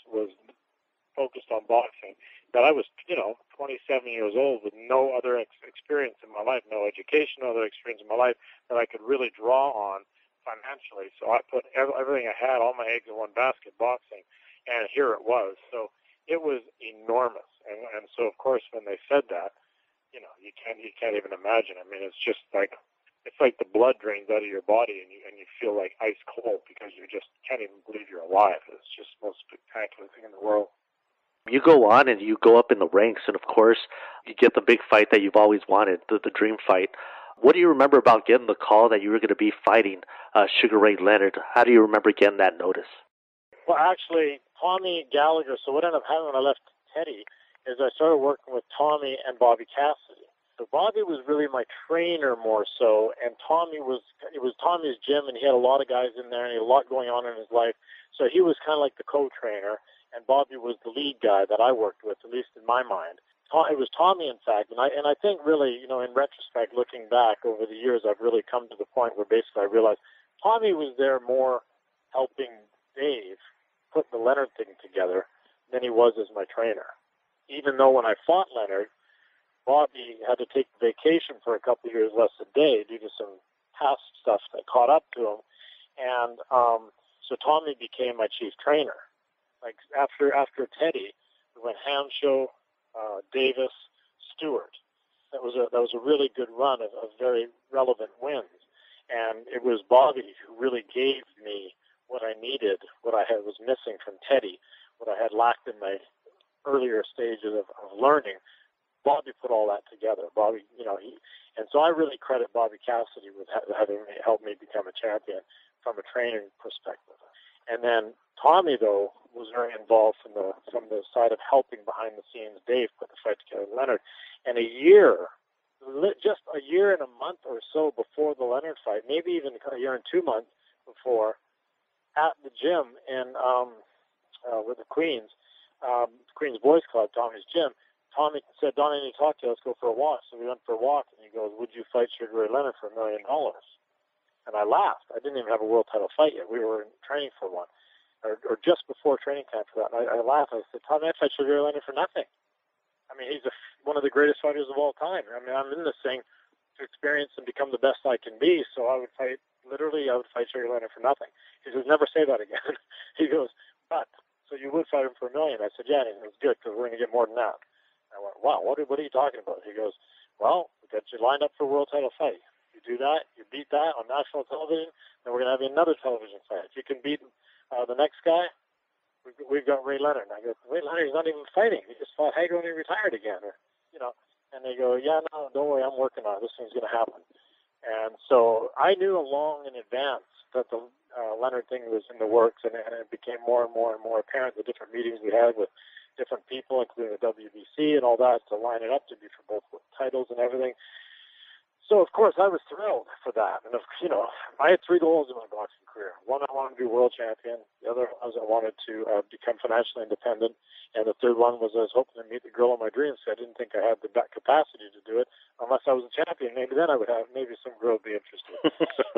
B: focused on boxing that I was, 27 years old with no other experience in my life, no education, no other experience in my life that I could really draw on financially. So I put everything I had, all my eggs in one basket, boxing, and here it was. So it was enormous. And so, of course, when they said that, you can't even imagine. I mean, it's like the blood drains out of your body, and you feel like ice cold, because you just can't even believe you're alive. It's just the most spectacular thing in the world.
A: You go on and you go up in the ranks, and of course, you get the big fight that you've always wanted, the dream fight. What do you remember about getting the call that you were going to be fighting Sugar Ray Leonard? How do you remember getting that notice?
B: Well, actually, Tommy Gallagher, so what ended up happening when I left Teddy is I started working with Tommy and Bobby Cassidy. So Bobby was really my trainer more so, and it was Tommy's gym, and he had a lot of guys in there, and he had a lot going on in his life. So he was kind of like the co-trainer, and Bobby was the lead guy that I worked with, at least in my mind. It was Tommy, in fact, and I think really, in retrospect, looking back over the years, I've really come to the point where basically I realized Tommy was there more helping Dave put the Leonard thing together than he was as my trainer. Even though when I fought Leonard, Bobby had to take vacation for a couple of years less a day due to some past stuff that caught up to him. And so Tommy became my chief trainer. Like after Teddy, we went Hanshaw, Davis, Stewart. That was a really good run of very relevant wins. And it was Bobby who really gave me what I needed, what I was missing from Teddy, what I had lacked in my earlier stages of learning. Bobby put all that together. Bobby, and so I really credit Bobby Cassidy with having helped me become a champion from a training perspective. And then Tommy, though, was very involved from the side of helping behind the scenes Dave put the fight together with Leonard. And just a year and a month or so before the Leonard fight, maybe even a year and 2 months before, at the gym with the Queens Boys Club, Tommy's gym, Tommy said, "Donnie, I need to talk to you. Let's go for a walk." So we went for a walk, and he goes, "Would you fight Sugar Ray Leonard for $1 million?" And I laughed. I didn't even have a world title fight yet. We were in training for one, or just before training camp for that. And I laughed. I said, "Tommy, I'd fight Sugar Ray Leonard for nothing. I mean, he's one of the greatest fighters of all time. I mean, I'm in this thing to experience and become the best I can be, so I would fight Sugar Leonard for nothing." He says, "Never say that again." He goes, "But, so you would fight him for $1 million?" I said, "Yeah," and it was good, because we're going to get more than that. I went, "Wow, what are you talking about?" He goes, "Well, we got you lined up for a world title fight. You do that, you beat that on national television, then we're going to have you another television fight. If you can beat the next guy, we've got Ray Leonard." And I go, "Ray Leonard's not even fighting. He just fought Hager and he retired again." And they go, "Yeah, no, don't worry, I'm working on it. This thing's going to happen." And so I knew long in advance that the Leonard thing was in the works, and it became more and more and more apparent, the different meetings we had with different people, including the WBC and all that, to line it up to be for both titles and everything. So, of course, I was thrilled for that. And, I had 3 goals in my boxing career. One, I wanted to be world champion. The other was I wanted to become financially independent. And the third one was I was hoping to meet the girl of my dreams. So I didn't think I had the capacity to do it unless I was a champion. Maybe then I would have, maybe some girl would be interested.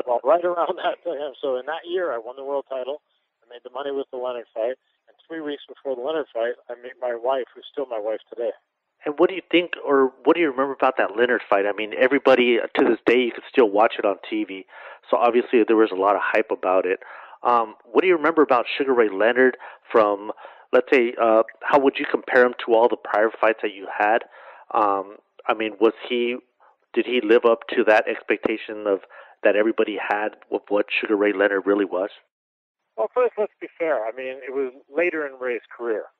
B: Well, right around that time. So in that year, I won the world title. I made the money was the Leonard fight. And 3 weeks before the Leonard fight, I met my wife, who's still my wife today.
A: And what do you think, or what do you remember about that Leonard fight? I mean, everybody, to this day, you can still watch it on TV. So obviously there was a lot of hype about it. What do you remember about Sugar Ray Leonard from, let's say, how would you compare him to all the prior fights that you had? I mean, did he live up to that expectation of that everybody had of what Sugar Ray Leonard really was?
B: Well, first, let's be fair. I mean, it was later in Ray's career.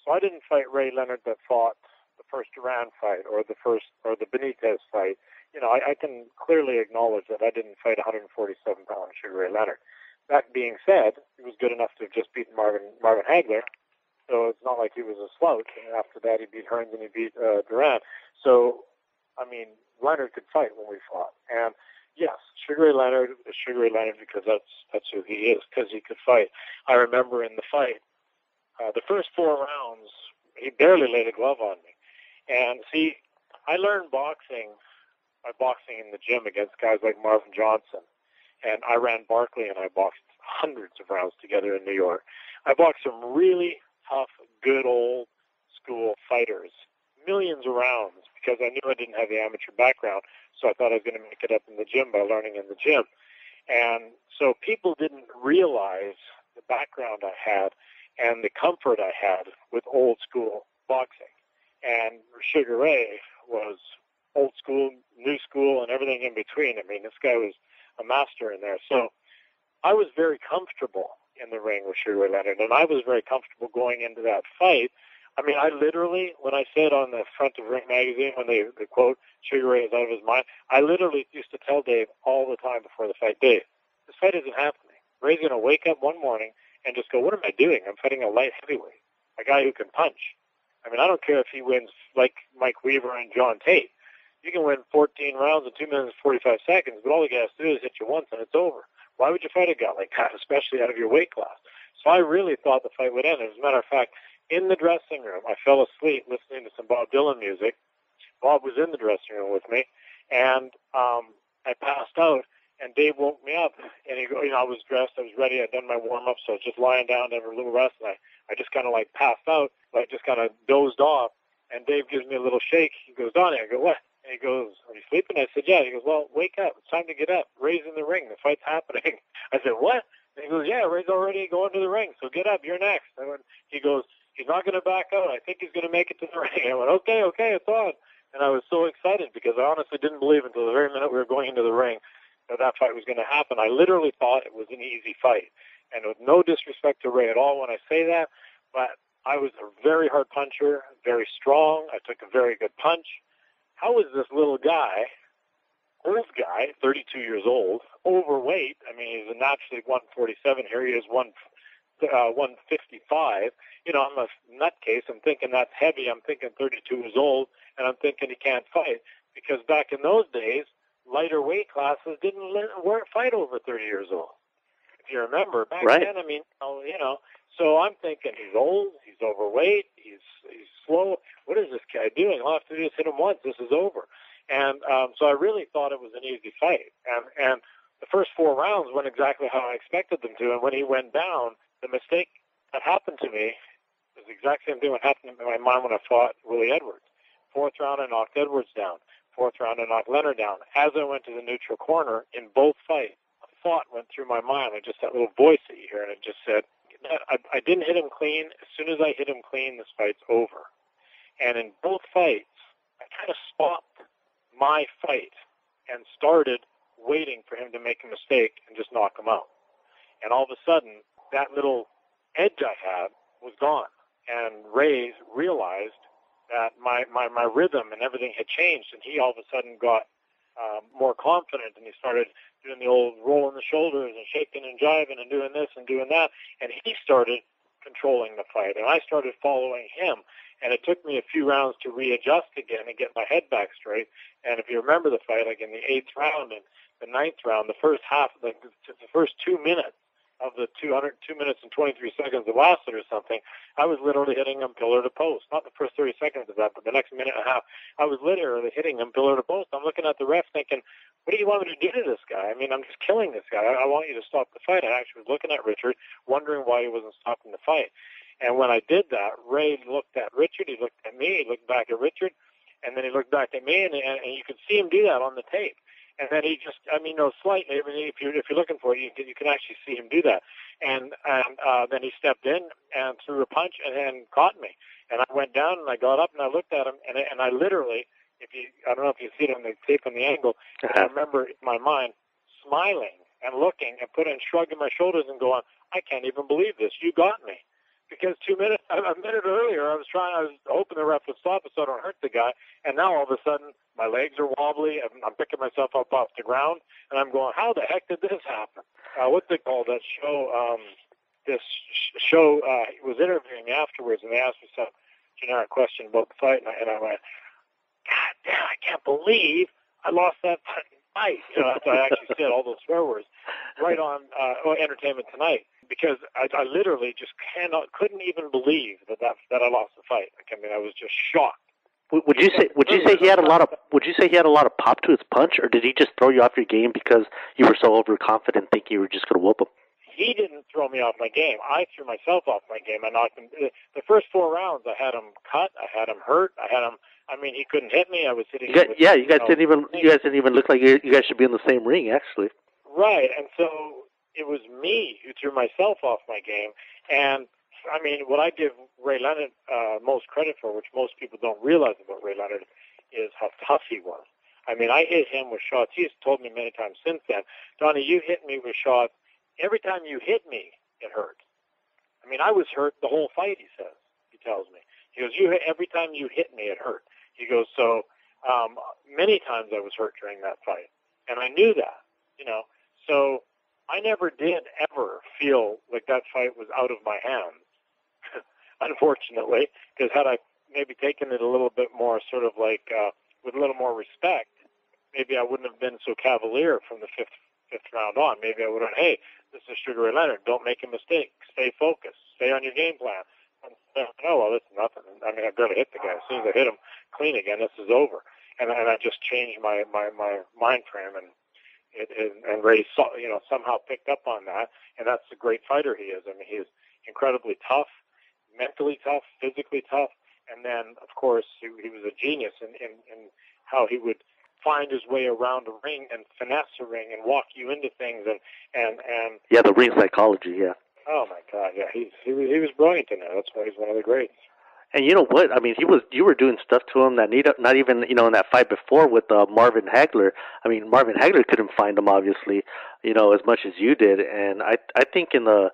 B: So I didn't fight Ray Leonard that fought the first Duran fight or the Benitez fight. You know, I can clearly acknowledge that I didn't fight 147-pound Sugar Ray Leonard. That being said, he was good enough to have just beaten Marvin Hagler, so it's not like he was a slouch. And after that, he beat Hearns and he beat Duran. So, I mean, Leonard could fight when we fought. And yes, Sugar Ray Leonard is Sugar Ray Leonard because that's who he is, because he could fight. I remember in the fight, the first 4 rounds, he barely laid a glove on me. And see, I learned boxing by boxing in the gym against guys like Marvin Johnson. And I ran Barkley, and I boxed hundreds of rounds together in New York. I boxed some really tough, good old school fighters, millions of rounds, because I knew I didn't have the amateur background, so I thought I was going to make it up in the gym by learning in the gym. And so people didn't realize the background I had and the comfort I had with old school boxing. And Sugar Ray was old school, new school, and everything in between. I mean, this guy was a master in there. So I was very comfortable in the ring with Sugar Ray Leonard, and I was very comfortable going into that fight. I mean, I literally, when I said on the front of Ring Magazine, when they quote, Sugar Ray is out of his mind, I literally used to tell Dave all the time before the fight, Dave, this fight isn't happening. Ray's going to wake up one morning and just go, what am I doing? I'm fighting a light heavyweight, a guy who can punch. I mean, I don't care if he wins like Mike Weaver and John Tate. You can win 14 rounds in 2 minutes and 45 seconds, but all he has to do is hit you once and it's over. Why would you fight a guy like that, especially out of your weight class? So I really thought the fight would end. As a matter of fact, in the dressing room, I fell asleep listening to some Bob Dylan music. Bob was in the dressing room with me, and I passed out, and Dave woke me up, and he go, you know, I was dressed, I was ready, I'd done my warm-up, so I was just lying down to have a little rest, and I just kind of like passed out, I just kind of dozed off, and Dave gives me a little shake. He goes, Donnie, I go, what? And he goes, are you sleeping? I said, yeah. He goes, well, wake up. It's time to get up. Ray's in the ring. The fight's happening. I said, what? And he goes, yeah, Ray's already going to the ring, so get up. You're next. He goes, he's not going to back out. I think he's going to make it to the ring. I went, okay, it's on. And I was so excited because I honestly didn't believe until the very minute we were going into the ring that fight was going to happen. I literally thought it was an easy fight. And with no disrespect to Ray at all when I say that, but I was a very hard puncher, very strong. I took a very good punch. How is this little guy, old guy, 32 years old, overweight? I mean, he's naturally 147. Here he is 155. You know, I'm a nutcase. I'm thinking that's heavy. I'm thinking 32 years old, and I'm thinking he can't fight. Because back in those days, lighter weight classes didn't fight over 30 years old. If you remember, back then, I mean, you know, so I'm thinking he's old, he's overweight, he's slow. What is this guy doing? All I have to do is hit him once. This is over. And so I really thought it was an easy fight. And the first 4 rounds went exactly how I expected them to. And when he went down, the mistake that happened to me was the exact same thing that happened in my mind when I fought Willie Edwards. 4th round, I knocked Edwards down. 4th round, I knocked Leonard down. As I went to the neutral corner in both fights, a thought went through my mind. I just that little voice that you hear, and it just said, I didn't hit him clean. As soon as I hit him clean, this fight's over. And in both fights, I kind of stopped my fight and started waiting for him to make a mistake and just knock him out. And all of a sudden, that little edge I had was gone. And Ray realized that my rhythm and everything had changed, and he all of a sudden got more confident, and he started doing the old rolling the shoulders and shaking and jiving and doing this and doing that, and he started controlling the fight, and I started following him, and it took me a few rounds to readjust again and get my head back straight. And if you remember the fight, like in the 8th round and the 9th round, the first half, the first 2 minutes of the 2 minutes and 23 seconds that lasted or something, I was literally hitting him pillar to post. Not the first 30 seconds of that, but the next minute and a half, I was literally hitting him pillar to post. I'm looking at the ref thinking, what do you want me to do to this guy? I mean, I'm just killing this guy. I want you to stop the fight. I actually was looking at Richard, wondering why he wasn't stopping the fight. And when I did that, Ray looked at Richard, he looked at me, he looked back at Richard, and then he looked back at me, and you could see him do that on the tape. And then he just, slightly. I mean, if you're looking for it, you can actually see him do that. And then he stepped in and threw a punch and caught me. And I went down and I got up and I looked at him and I literally, I don't know if you see it on the tape on the angle, but I remember in my mind smiling and looking and shrugging my shoulders and going, I can't even believe this. You got me. Because a minute earlier, I was hoping the ref would stop it so I don't hurt the guy. And now all of a sudden, my legs are wobbly. I'm picking myself up off the ground, and I'm going, how the heck did this happen? What's it called, that show? This show was interviewing me afterwards, and they asked me some generic question about the fight, and I went, God damn, I can't believe I lost that fight. After I actually said all those swear words right on Entertainment Tonight. Because I literally just couldn't even believe that I lost the fight. I mean, I was just shocked.
A: Would you say he had a lot of pop to his punch, or did he just throw you off your game because you were so overconfident, thinking you were just going to whoop him?
B: He didn't throw me off my game. I threw myself off my game. I knocked him. The first 4 rounds, I had him cut. I had him hurt. I mean, he couldn't hit me. I was hitting.
A: You guys didn't even look like you guys should be in the same ring, actually.
B: Right, and so it was me who threw myself off my game. And, I mean, what I give Ray Leonard most credit for, which most people don't realize about Ray Leonard, is how tough he was. I mean, I hit him with shots. He's told me many times since then, Donnie, you hit me with shots. Every time you hit me, it hurt. I mean, I was hurt the whole fight, he tells me. He goes, every time you hit me, it hurt. He goes, so many times I was hurt during that fight. And I knew that, So I never did ever feel like that fight was out of my hands, unfortunately, because had I maybe taken it a little bit more sort of like with a little more respect, maybe I wouldn't have been so cavalier from the fifth round on. Maybe I would have, hey, this is Sugar Ray Leonard. Don't make a mistake. Stay focused. Stay on your game plan. And well, this is nothing. I mean, I barely hit the guy. As soon as I hit him clean again, this is over. And I just changed my mind frame, and Ray somehow picked up on that, and that's the great fighter he is. I mean, he's incredibly tough, mentally tough, physically tough, and then, of course, he was a genius in how he would find his way around a ring and finesse a ring and walk you into things and
A: yeah, the ring psychology, yeah.
B: Oh my God, yeah, he was brilliant in that. That's why he's one of the greats.
A: And you know what? I mean, you were doing stuff to him that not even in that fight before with Marvin Hagler. I mean, Marvin Hagler couldn't find him, obviously, as much as you did. And I think in the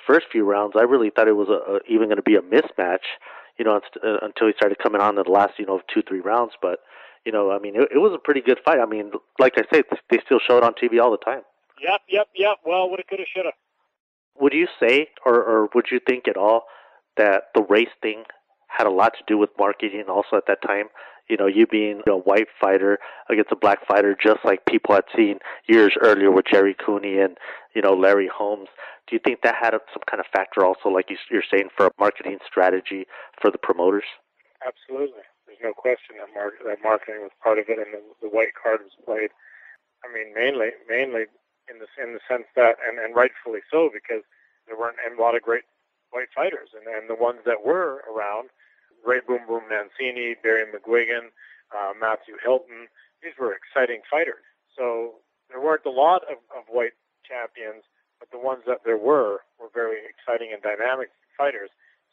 A: first few rounds, I really thought it was even going to be a mismatch, until he started coming on in the last 2-3 rounds. But I mean, it was a pretty good fight. I mean, like I say, they still show it on TV all the time.
B: Yep. Well, woulda, coulda, shoulda.
A: Would you say, or would you think at all, that the race thing had a lot to do with marketing also at that time? You being a white fighter against a black fighter, just like people had seen years earlier with Jerry Cooney and, Larry Holmes. Do you think that had some kind of factor also, like you're saying, for a marketing strategy for the promoters?
B: Absolutely. There's no question that marketing was part of it, and the white card was played. I mean, mainly in the sense that, and rightfully so, because there weren't a lot of great white fighters, and the ones that were around, Ray Boom Boom Mancini, Barry McGuigan, Matthew Hilton, these were exciting fighters. So there weren't a lot of white champions, but the ones that there were very exciting and dynamic fighters.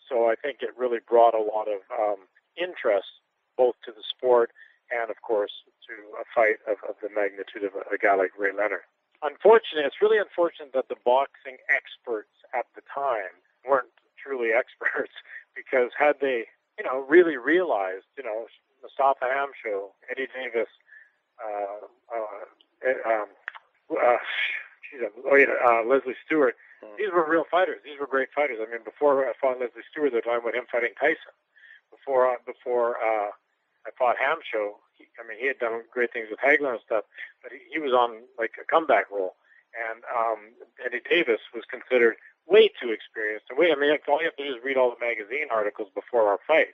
B: So I think it really brought a lot of interest both to the sport and, of course, to a fight of the magnitude of a guy like Ray Leonard. It's really unfortunate that the boxing experts at the time weren't truly experts, because had they, really realized, Mustafa Hamsho, Eddie Davis, Leslie Stewart, these were real fighters. These were great fighters. I mean, before I fought Leslie Stewart, they were talking about him fighting Tyson. Before I fought Hamsho, he had done great things with Hagler and stuff, but he was on like a comeback role. And Eddie Davis was considered way too experienced. And all you have to do is read all the magazine articles before our fight.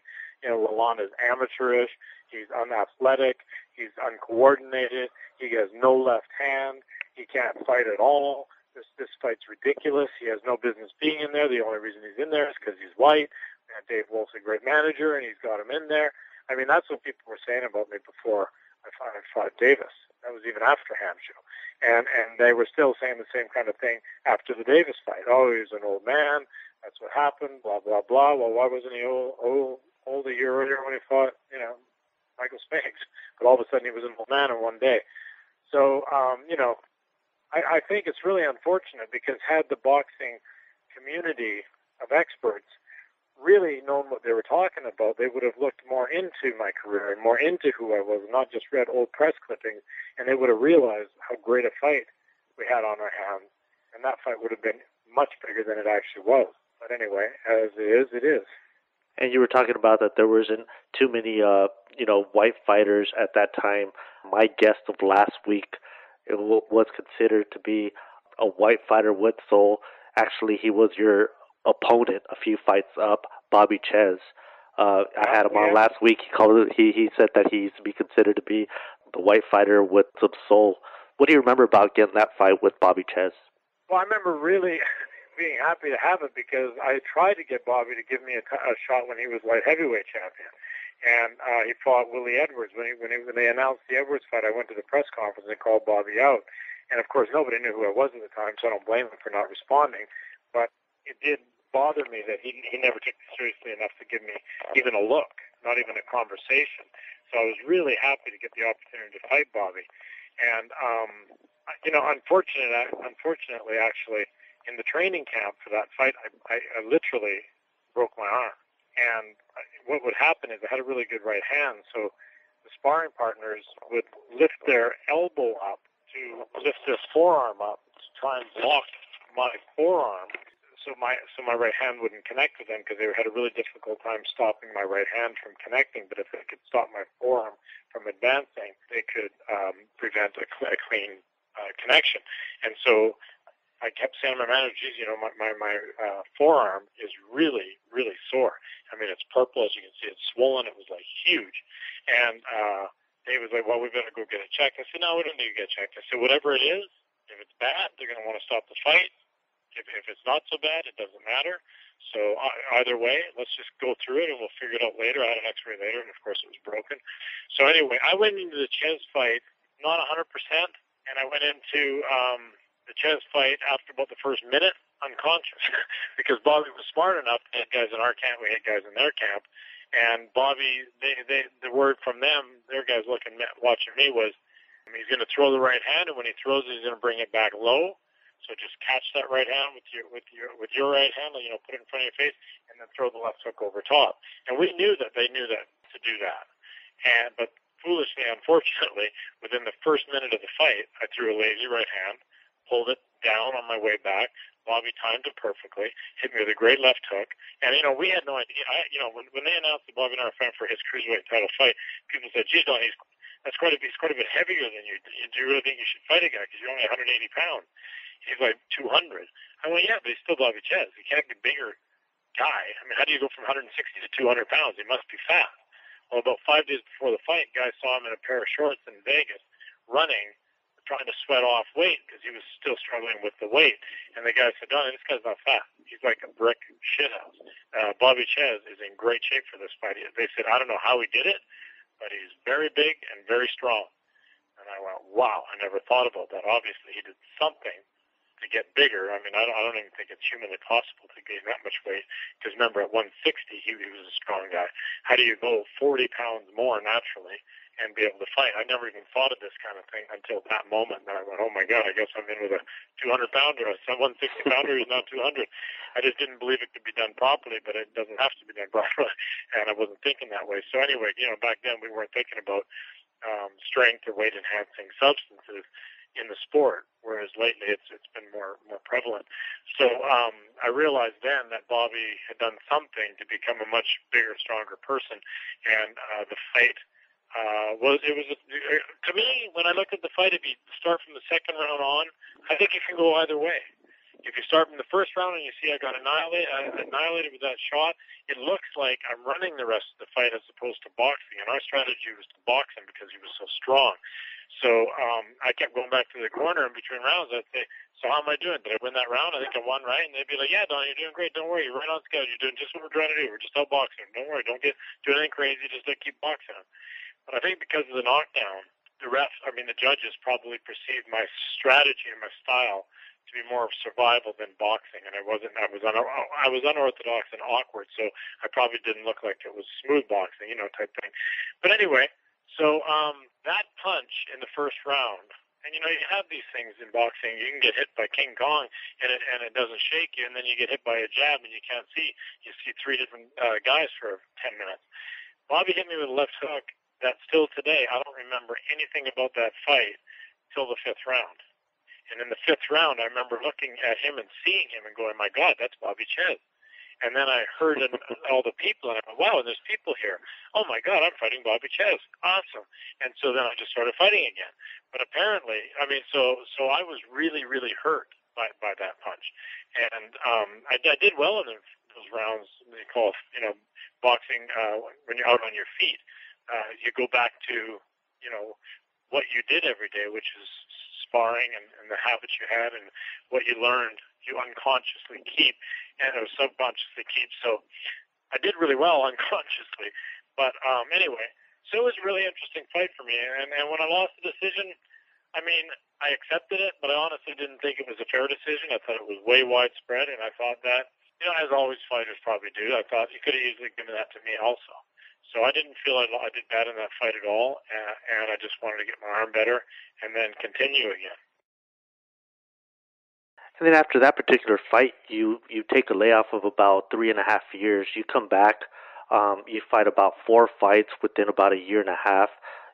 B: Lalonde is amateurish. He's unathletic. He's uncoordinated. He has no left hand. He can't fight at all. This fight's ridiculous. He has no business being in there. The only reason he's in there is because he's white. And Dave Wolf's a great manager, and he's got him in there. I mean, that's what people were saying about me before I fought Davis. That was even after Hamshu. And they were still saying the same kind of thing after the Davis fight. Oh, he was an old man. That's what happened, blah, blah, blah. Well, why wasn't he old a year earlier when he fought, Michael Spinks? But all of a sudden he was an old man in one day. So, I think it's really unfortunate because had the boxing community of experts really known what they were talking about, they would have looked more into my career and more into who I was, and not just read old press clippings, and they would have realized how great a fight we had on our hands, and that fight would have been much bigger than it actually was. But anyway, as it is, it is.
A: And you were talking about that there wasn't too many, white fighters at that time. My guest of last week was considered to be a white fighter with soul. Actually, he was your opponent a few fights up, Bobby Czyz. I had him on last week. He said that he's to be considered to be the white fighter with some soul. What do you remember about getting that fight with Bobby Czyz?
B: Well, I remember really being happy to have it because I tried to get Bobby to give me a shot when he was light heavyweight champion. And he fought Willie Edwards. When they announced the Edwards fight, I went to the press conference and called Bobby out. And, of course, nobody knew who I was at the time, so I don't blame him for not responding. But it did bother me that he never took me seriously enough to give me even a look, not even a conversation. So I was really happy to get the opportunity to fight Bobby. And, unfortunately, actually, in the training camp for that fight, I literally broke my arm. And what would happen is I had a really good right hand, so the sparring partners would lift their elbow up to lift their forearm up to try and block my forearm, so my right hand wouldn't connect with them because they had a really difficult time stopping my right hand from connecting. But if they could stop my forearm from advancing, they could prevent a clean connection. And so I kept saying to my manager, geez, my forearm is really, really sore. I mean, it's purple, as you can see. It's swollen. It was, huge. And Dave was like, well, we better go get it checked. I said, no, we don't need to get checked. I said, whatever it is, if it's bad, they're going to want to stop the fight. If it's not so bad, it doesn't matter. So either way, let's just go through it, and we'll figure it out later. I had an x-ray later, and, of course, it was broken. So anyway, I went into the Czyz fight not 100%, and I went into the Czyz fight after about the first minute unconscious because Bobby was smart enough to hit guys in our camp, we hit guys in their camp, and Bobby, the word from them, their guys watching me was, he's going to throw the right hand, and when he throws it, he's going to bring it back low. So just catch that right hand with your right hand, put it in front of your face, and then throw the left hook over top. And we knew that they knew that to do that. But foolishly, unfortunately, within the first minute of the fight, I threw a lazy right hand, pulled it down on my way back. Bobby timed it perfectly, hit me with a great left hook. And, we had no idea. When they announced that Bobby and I were fighting for his cruiserweight title fight, people said, geez, Don, he's quite a bit heavier than you. Do you really think you should fight a guy because you're only 180 pounds? He's like 200. I went, yeah, but he's still Bobby Czyz. He can't be a bigger guy. I mean, how do you go from 160 to 200 pounds? He must be fat. Well, about 5 days before the fight, guys saw him in a pair of shorts in Vegas running, trying to sweat off weight because he was still struggling with the weight. And the guy said, Donnie, this guy's not fat. He's like a brick shithouse. Bobby Czyz is in great shape for this fight. They said, I don't know how he did it, but he's very big and very strong. And I went, wow, I never thought about that. Obviously, he did something to get bigger. I mean, I don't even think it's humanly possible to gain that much weight. Because remember, at 160, he was a strong guy. How do you go 40 pounds more naturally and be able to fight? I never even thought of this kind of thing until that moment. And I went, oh my God, I guess I'm in with a 200-pounder. A 160-pounder is now 200. I just didn't believe it could be done properly, but it doesn't have to be done properly. And I wasn't thinking that way. So anyway, back then we weren't thinking about strength or weight-enhancing substances in the sport, whereas lately it's been more prevalent. So I realized then that Bobby had done something to become a much bigger, stronger person, and the fight to me, when I looked at the fight, if you start from the second round on, I think it can go either way. if you start from the first round and you see I got annihilated with that shot, it looks like I'm running the rest of the fight as opposed to boxing. And our strategy was to box him because he was so strong. So I kept going back to the corner in between rounds. I'd say, so how am I doing? Did I win that round? I think I won, right? And they'd be like, yeah, Donnie, you're doing great. Don't worry. You're right on schedule. You're doing just what we're trying to do. We're just outboxing him. Don't worry. Don't do anything crazy. Just keep boxing him. But I think because of the knockdown, the judges probably perceived my strategy and my style to be more of survival than boxing, and I was unorthodox and awkward, so I probably didn't look like it was smooth boxing, type thing. But anyway, so that punch in the first round, and you have these things in boxing. You can get hit by King Kong, and it doesn't shake you, and then you get hit by a jab, and you can't see. You see three different guys for 10 minutes. Bobby hit me with a left hook that still today, I don't remember anything about that fight till the fifth round. And in the fifth round, I remember looking at him and seeing him and going, my God, that's Bobby Czyz. And then I heard all the people, and I went, wow, and there's people here. Oh, my God, I'm fighting Bobby Czyz. Awesome. And so then I just started fighting again. But apparently, so I was really, really hurt by that punch. And I did well in those rounds. They call, boxing when you're out on your feet. You go back to, what you did every day, which is sparring and the habits you had and what you learned, you unconsciously keep or subconsciously keep. So I did really well unconsciously. But anyway, so it was a really interesting fight for me. And when I lost the decision, I accepted it, but I honestly didn't think it was a fair decision. I thought it was way widespread, and I thought that, as always fighters probably do, I thought you could have easily given that to me also. So I didn't feel I did bad in that fight at all, and I just wanted to get my arm better and then continue again.
A: And then after that particular fight, you take a layoff of about 3.5 years. You come back, you fight about 4 fights within about a year and a half.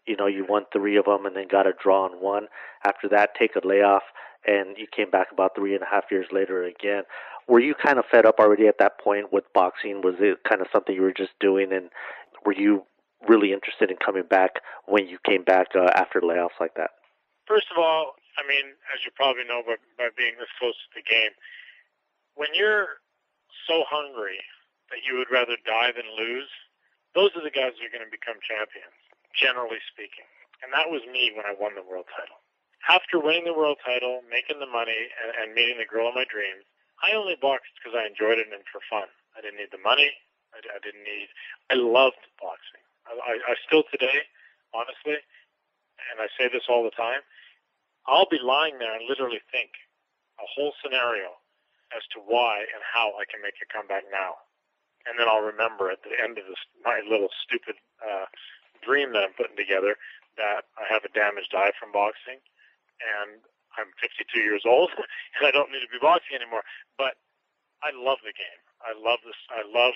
A: You won 3 of them and then got a draw on 1. After that, take a layoff, and you came back about 3.5 years later again. Were you kind of fed up already at that point with boxing? Was it kind of something you were just doing, and were you really interested in coming back when you came back after layoffs like that?
B: First of all, as you probably know by being this close to the game, when you're so hungry that you would rather die than lose, those are the guys who are going to become champions, generally speaking. And that was me when I won the world title. After winning the world title, making the money, and meeting the girl of my dreams, I only boxed because I enjoyed it and for fun. I didn't need the money. I loved boxing. I still today, honestly, and I say this all the time, I'll be lying there and literally think a whole scenario as to why and how I can make a comeback now. And then I'll remember at the end of my little stupid dream that I'm putting together that I have a damaged eye from boxing, and I'm 52 years old, and I don't need to be boxing anymore. But I love the game. I love this. I love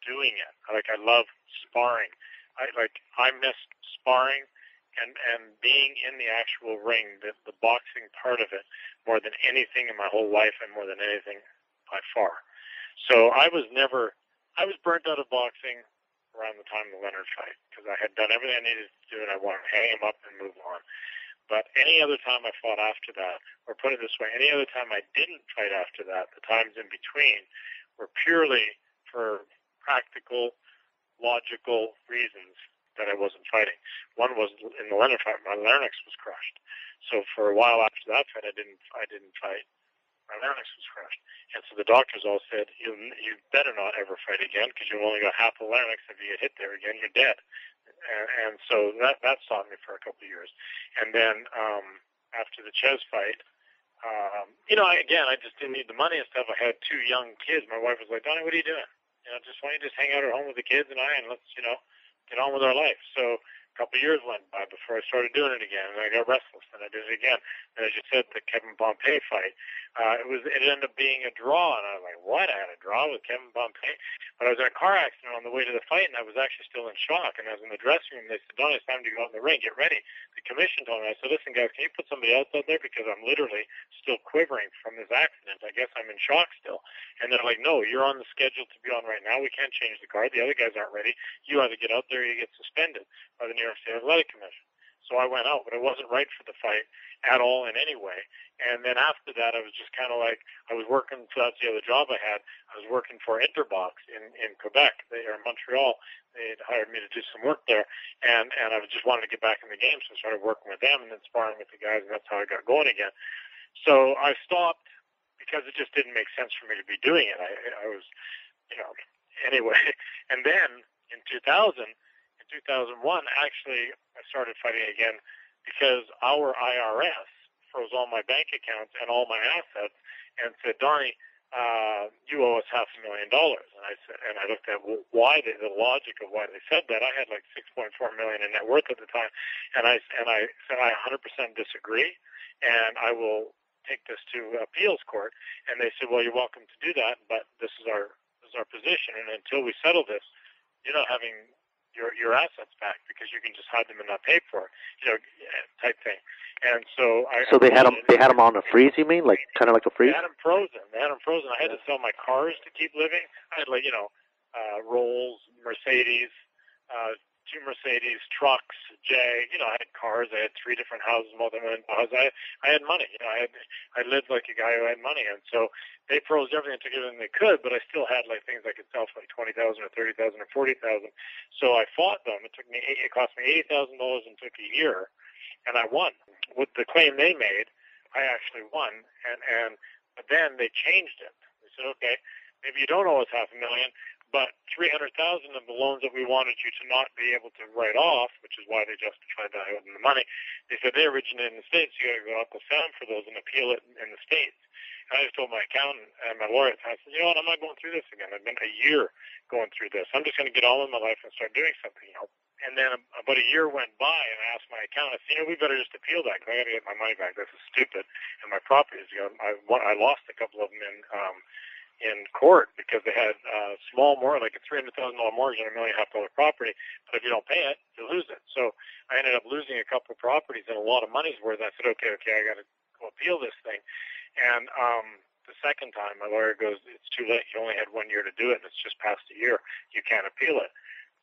B: doing it. I love sparring. I miss sparring and being in the actual ring, the boxing part of it, more than anything in my whole life and more than anything by far. So I was burnt out of boxing around the time of the Leonard fight because I had done everything I needed to do and I wanted to hang him up and move on. But any other time I fought after that, or put it this way, any other time I didn't fight after that, the times in between were purely for practical, logical reasons that I wasn't fighting. One was in the Leonard fight, my larynx was crushed. So for a while after that fight, I didn't fight. My larynx was crushed. And so the doctors all said, you better not ever fight again because you've only got half the larynx. If you get hit there again, you're dead. And so that stopped me for a couple of years. And then after the Czyz fight, I just didn't need the money and stuff. I had 2 young kids. My wife was like, Donnie, what are you doing? Why don't you just hang out at home with the kids and let's, get on with our life. So a couple of years went by before I started doing it again, and I got restless, and I did it again. And as you said, the Kevin Pompey fight, it ended up being a draw, and I was like, what? I had a draw with Kevin Pompey? But I was in a car accident on the way to the fight, and I was actually still in shock. And I was in the dressing room, and they said, Donnie, it's time to go out in the ring. Get ready. The commission told me, I said, listen, guys, can you put somebody else out there? Because I'm literally still quivering from this accident. I guess I'm in shock still. And they're like, no, you're on the schedule to be on right now. We can't change the card. The other guys aren't ready. You either get out there or you get suspended by the New York State Athletic Commission. So I went out, but it wasn't right for the fight at all in any way. And then after that, I was just kind of like, I was working, so that's the other job I had. I was working for Interbox in Quebec, or Montreal. They had hired me to do some work there. And I just wanted to get back in the game, so I started working with them and then sparring with the guys, and that's how I got going again. So I stopped because it just didn't make sense for me to be doing it. I was, anyway. And then in 2001, actually, I started fighting again because our IRS froze all my bank accounts and all my assets and said, Donnie, you owe us $500,000. And I said, and I looked at why the logic of why they said that. I had like $6.4 million in net worth at the time, and I said I 100% disagree, and I will take this to appeals court. And they said, well, you're welcome to do that, but this is our position, and until we settle this, you're not having your assets back because you can just hide them and not pay for it, type thing. And so
A: they had them on a freeze. You mean, like kind of like a freeze?
B: They had them frozen. I had to sell my cars to keep living. I had Rolls, Mercedes, 2 Mercedes trucks, Jag. I had cars. I had 3 different houses, multi-million houses. I had money. I lived like a guy who had money, and so they froze everything, took everything they could. But I still had like things I could sell for like $20,000 or $30,000 or $40,000. So I fought them. It cost me $80,000 and took a year, and I won. With the claim they made, I actually won, but then they changed it. They said, okay, maybe you don't owe us $500,000. But $300,000 of the loans that we wanted you to not be able to write off, which is why they justified that in the money, they said they originated in the States. You got to go up the sound for those and appeal it in the States. And I just told my accountant and my lawyer, I said, you know what, I'm not going through this again. I've been a year going through this. I'm just going to get on with my life and start doing something else. And then about a year went by, and I asked my accountant, I said, we better just appeal that because I got to get my money back. This is stupid. And my properties, I lost a couple of them in court because they had small mortgage, like a $300,000 mortgage on $1.5 million property. But if you don't pay it, you lose it. So I ended up losing a couple of properties and a lot of money's worth. I said, okay, I got to go appeal this thing. And the second time, my lawyer goes, it's too late. You only had 1 year to do it, and it's just past a year. You can't appeal it.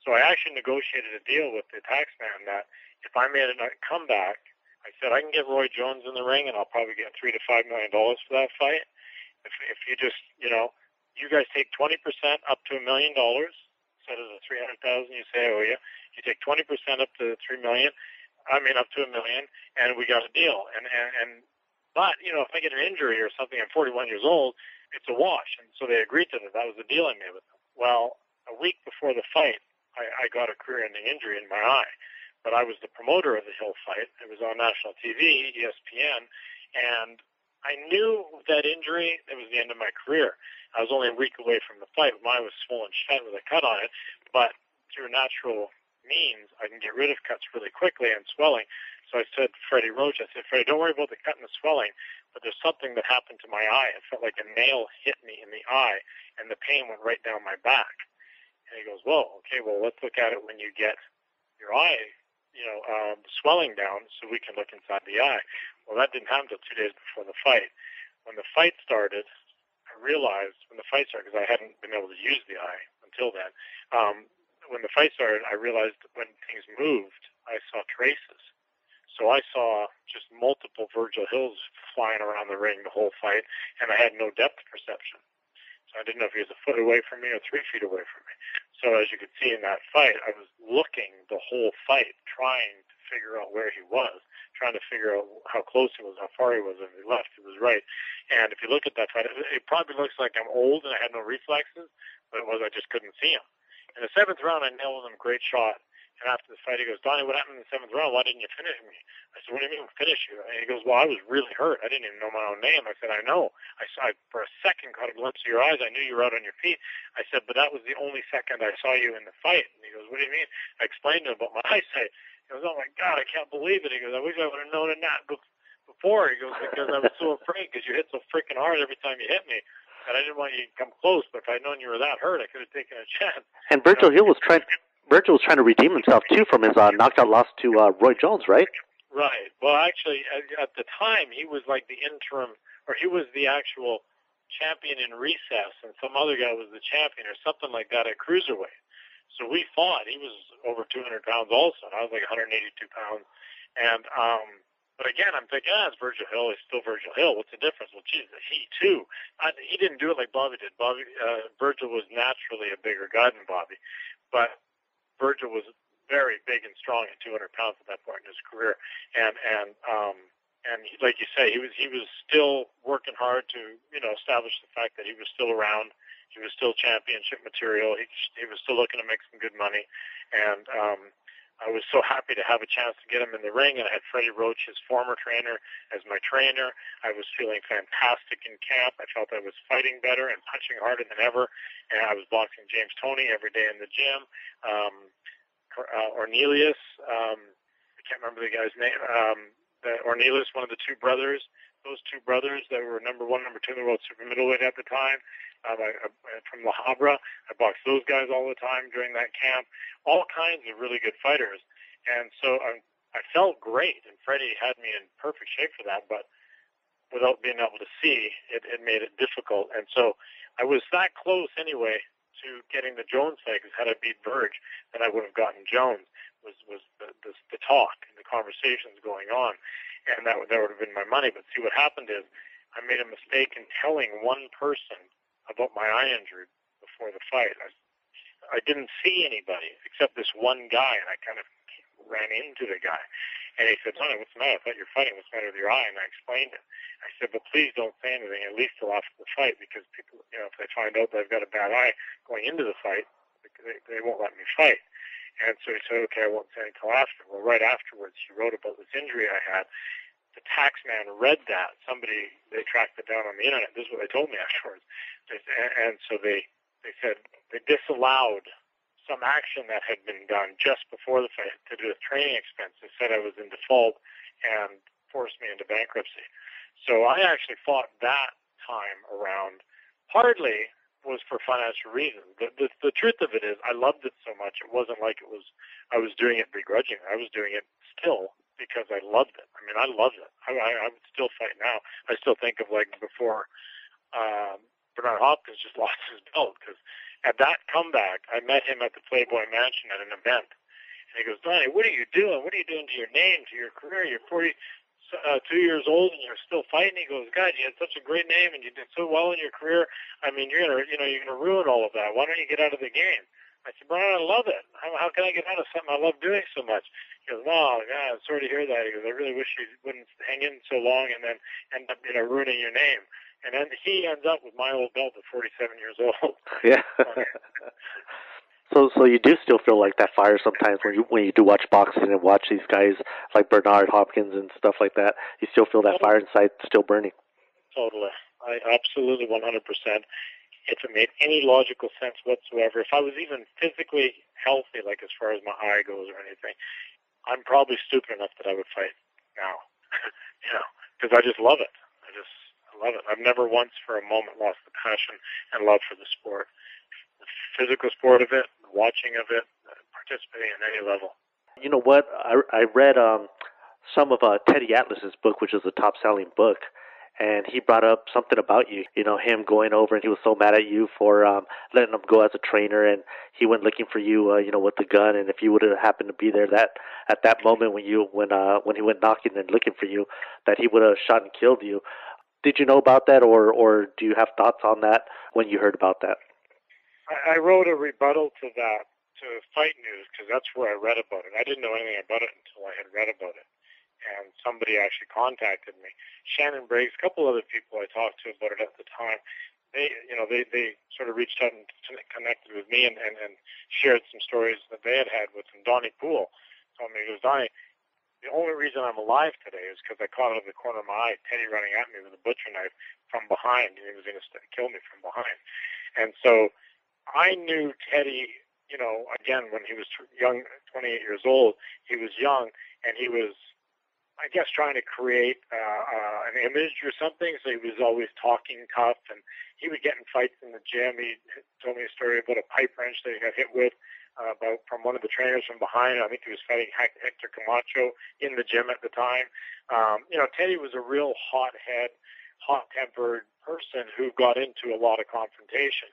B: So I actually negotiated a deal with the tax man that if I made a comeback, I said I can get Roy Jones in the ring, and I'll probably get $3 to $5 million for that fight. If you just, you guys take 20% up to $1 million instead of the $300,000 you say, oh yeah, you take 20% up to up to $1 million, and we got a deal. But if I get an injury or something, I'm 41 years old, it's a wash. And so they agreed to that. That was the deal I made with them. Well, a week before the fight, I got a career-ending injury in my eye. But I was the promoter of the Hill fight. It was on national TV, ESPN, and I knew that injury, it was the end of my career. I was only a week away from the fight. Mine was swollen shut with a cut on it, but through natural means, I can get rid of cuts really quickly and swelling. So I said to Freddie Roach, I said, Freddie, don't worry about the cut and the swelling, but there's something that happened to my eye. It felt like a nail hit me in the eye, and the pain went right down my back. And he goes, whoa, okay, well, let's look at it when you get your eye, swelling down so we can look inside the eye. Well, that didn't happen until 2 days before the fight. When the fight started, I realized, because I hadn't been able to use the eye until then, when the fight started, I realized when things moved, I saw traces. So I saw just multiple Virgil Hills flying around the ring the whole fight, and I had no depth perception. So I didn't know if he was a foot away from me or 3 feet away from me. So as you could see in that fight, I was looking the whole fight, trying to figure out where he was, trying to figure out how close he was, how far he was. If he left, he was right. And if you look at that fight, it probably looks like I'm old and I had no reflexes, but it was I just couldn't see him. In the 7th round, I nailed him, great shot. And after the fight, he goes, Donnie, what happened in the 7th round? Why didn't you finish me? I said, what do you mean finish you? And he goes, well, I was really hurt. I didn't even know my own name. I said, I know. I for a second, caught a glimpse of your eyes. I knew you were out on your feet. I said, but that was the only second I saw you in the fight. And he goes, what do you mean? I explained to him about my eyesight. He goes, oh, my God, I can't believe it. He goes, I wish I would have known it before. He goes, because I was so afraid because you hit so freaking hard every time you hit me. And I didn't want you to come close, but if I'd known you were that hurt, I could have taken a chance.
A: And Virgil Hill was trying to redeem himself, too, from his knockout loss to Roy Jones, right?
B: Right. Well, actually, at the time, he was like the interim, or he was the actual champion in recess, and some other guy was the champion or something like that at cruiserweight. So we fought. He was over 200 pounds also, and I was like 182 pounds. And but again, I'm thinking, it's Virgil Hill. He's still Virgil Hill. What's the difference? Well, geez, he too. He didn't do it like Bobby did. Virgil was naturally a bigger guy than Bobby, but Virgil was very big and strong at 200 pounds at that point in his career. And like you say, he was still working hard to establish the fact that he was still around. He was still championship material. He was still looking to make some good money, and I was so happy to have a chance to get him in the ring. And I had Freddie Roach, his former trainer, as my trainer. I was feeling fantastic in camp. I felt I was fighting better and punching harder than ever. And I was boxing James Toney every day in the gym. Ornelius, I can't remember the guy's name. Ornelius, one of the two brothers. Those two brothers that were number 1, number 2 in the world super middleweight at the time. From La Habra, I boxed those guys all the time during that camp. All kinds of really good fighters, and so I felt great. And Freddie had me in perfect shape for that, but without being able to see, it made it difficult. And so I was that close anyway to getting the Jones fight. Because had I beat Virg, then I would have gotten Jones. Was the talk and the conversations going on, and that would have been my money. But see, what happened is I made a mistake in telling one person about my eye injury before the fight. I didn't see anybody except this one guy, and I kind of ran into the guy. And he said, "Sonny, what's the matter? I thought you're fighting. What's the matter with your eye?" And I explained it. I said, "But please don't say anything, at least till after the fight, because people, if they find out that I've got a bad eye going into the fight, they won't let me fight." And so he said, "Okay, I won't say until after." Well, right afterwards, he wrote about this injury I had. The tax man read that. They tracked it down on the internet. This is what they told me afterwards. And so they said they disallowed some action that had been done just before the fight to do with training expense. They said I was in default and forced me into bankruptcy. So I actually fought that time around. Partly was for financial reasons. The truth of it is I loved it so much. It wasn't like I was doing it begrudgingly. I was doing it still because I loved it. I mean, I loved it. I would still fight now. I still think of like before Bernard Hopkins just lost his belt, because at that comeback, I met him at the Playboy Mansion at an event. And he goes, "Donnie, what are you doing? What are you doing to your name, to your career? You're 42 years old and you're still fighting." He goes, "God, you had such a great name and you did so well in your career. I mean, you're gonna ruin all of that. Why don't you get out of the game?" I said, "Bernard, I love it. How can I get out of something I love doing so much?" He goes, "No, God, I'm sorry to hear that." He goes, "I really wish you wouldn't hang in so long and then end up, ruining your name." And then he ends up with my old belt at 47 years old.
A: Yeah. So you do still feel like that fire sometimes when you do watch boxing and watch these guys like Bernard Hopkins and stuff like that. You still feel that fire inside still burning.
B: Totally. I absolutely 100%. If it made any logical sense whatsoever, if I was even physically healthy, like as far as my eye goes or anything, I'm probably stupid enough that I would fight now. Because I just love it. I love it. I've never once for a moment lost the passion and love for the sport. The physical sport of it, the watching of it, participating at any level.
A: You know what? I read some of Teddy Atlas's book, which is a top-selling book, and he brought up something about you. Him going over, and he was so mad at you for letting him go as a trainer, and he went looking for you, with the gun. And if you would have happened to be there at that moment when he went knocking and looking for you, that he would have shot and killed you. Did you know about that, or do you have thoughts on that when you heard about that?
B: I wrote a rebuttal to that, to Fight News, because that's where I read about it. I didn't know anything about it until I had read about it. And somebody actually contacted me. Shannon Briggs, a couple other people I talked to about it at the time, they sort of reached out and connected with me and shared some stories that they had with them. Donnie Poole told me, he goes, "Donnie, the only reason I'm alive today is because I caught out of the corner of my eye Teddy running at me with a butcher knife from behind, and he was going to kill me from behind." And so I knew Teddy, again, when he was young, 28 years old, he was young, and he was, I guess, trying to create an image or something. So he was always talking tough, and he would get in fights in the gym. He told me a story about a pipe wrench that he got hit with from one of the trainers from behind. I think he was fighting Hector Camacho in the gym at the time. Teddy was a real hot-head, hot-tempered person who got into a lot of confrontation.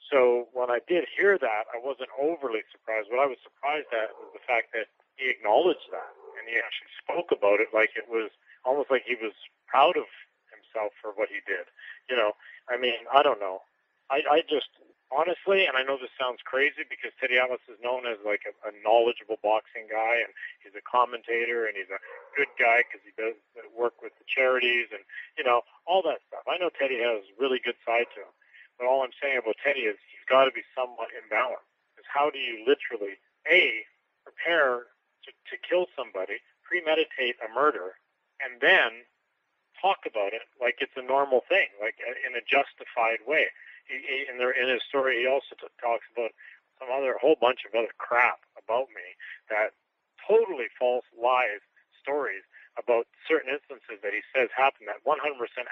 B: So when I did hear that, I wasn't overly surprised. What I was surprised at was the fact that he acknowledged that. and he actually spoke about it like it was almost like he was proud of himself for what he did. You know, I mean, I don't know. I just, honestly, and I know this sounds crazy because Teddy Atlas is known as like a knowledgeable boxing guy, and he's a commentator, and he's a good guy because he does work with the charities and, you know, all that stuff. I know Teddy has a really good side to him, but all I'm saying about Teddy is he's got to be somewhat imbalanced. Because how do you literally, A, prepare to kill somebody, premeditate a murder, and then talk about it like it's a normal thing, like in a justified way. In his story, he also talks about a whole bunch of other crap about me, that totally false lies, stories about certain instances that he says happened that 100%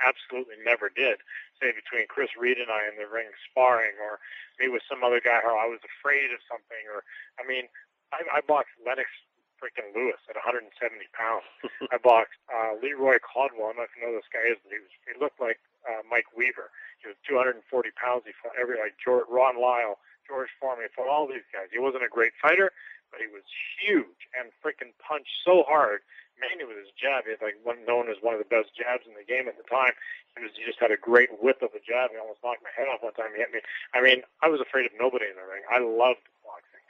B: absolutely never did, say between Chris Reed and I in the ring sparring, or me with some other guy, how I was afraid of something, or, I mean, I boxed Lennox freaking Lewis at 170 pounds. I boxed Leroy Caldwell. I don't know if you know this guy is, but he looked like Mike Weaver. He was 240 pounds. He fought Ron Lyle, George Foreman. He fought all these guys. He wasn't a great fighter, but he was huge and freaking punched so hard, mainly with his jab. He had known as one of the best jabs in the game at the time. He just had a great whip of a jab. He almost knocked my head off one time. He hit me. I mean, I was afraid of nobody in the ring. I loved boxing.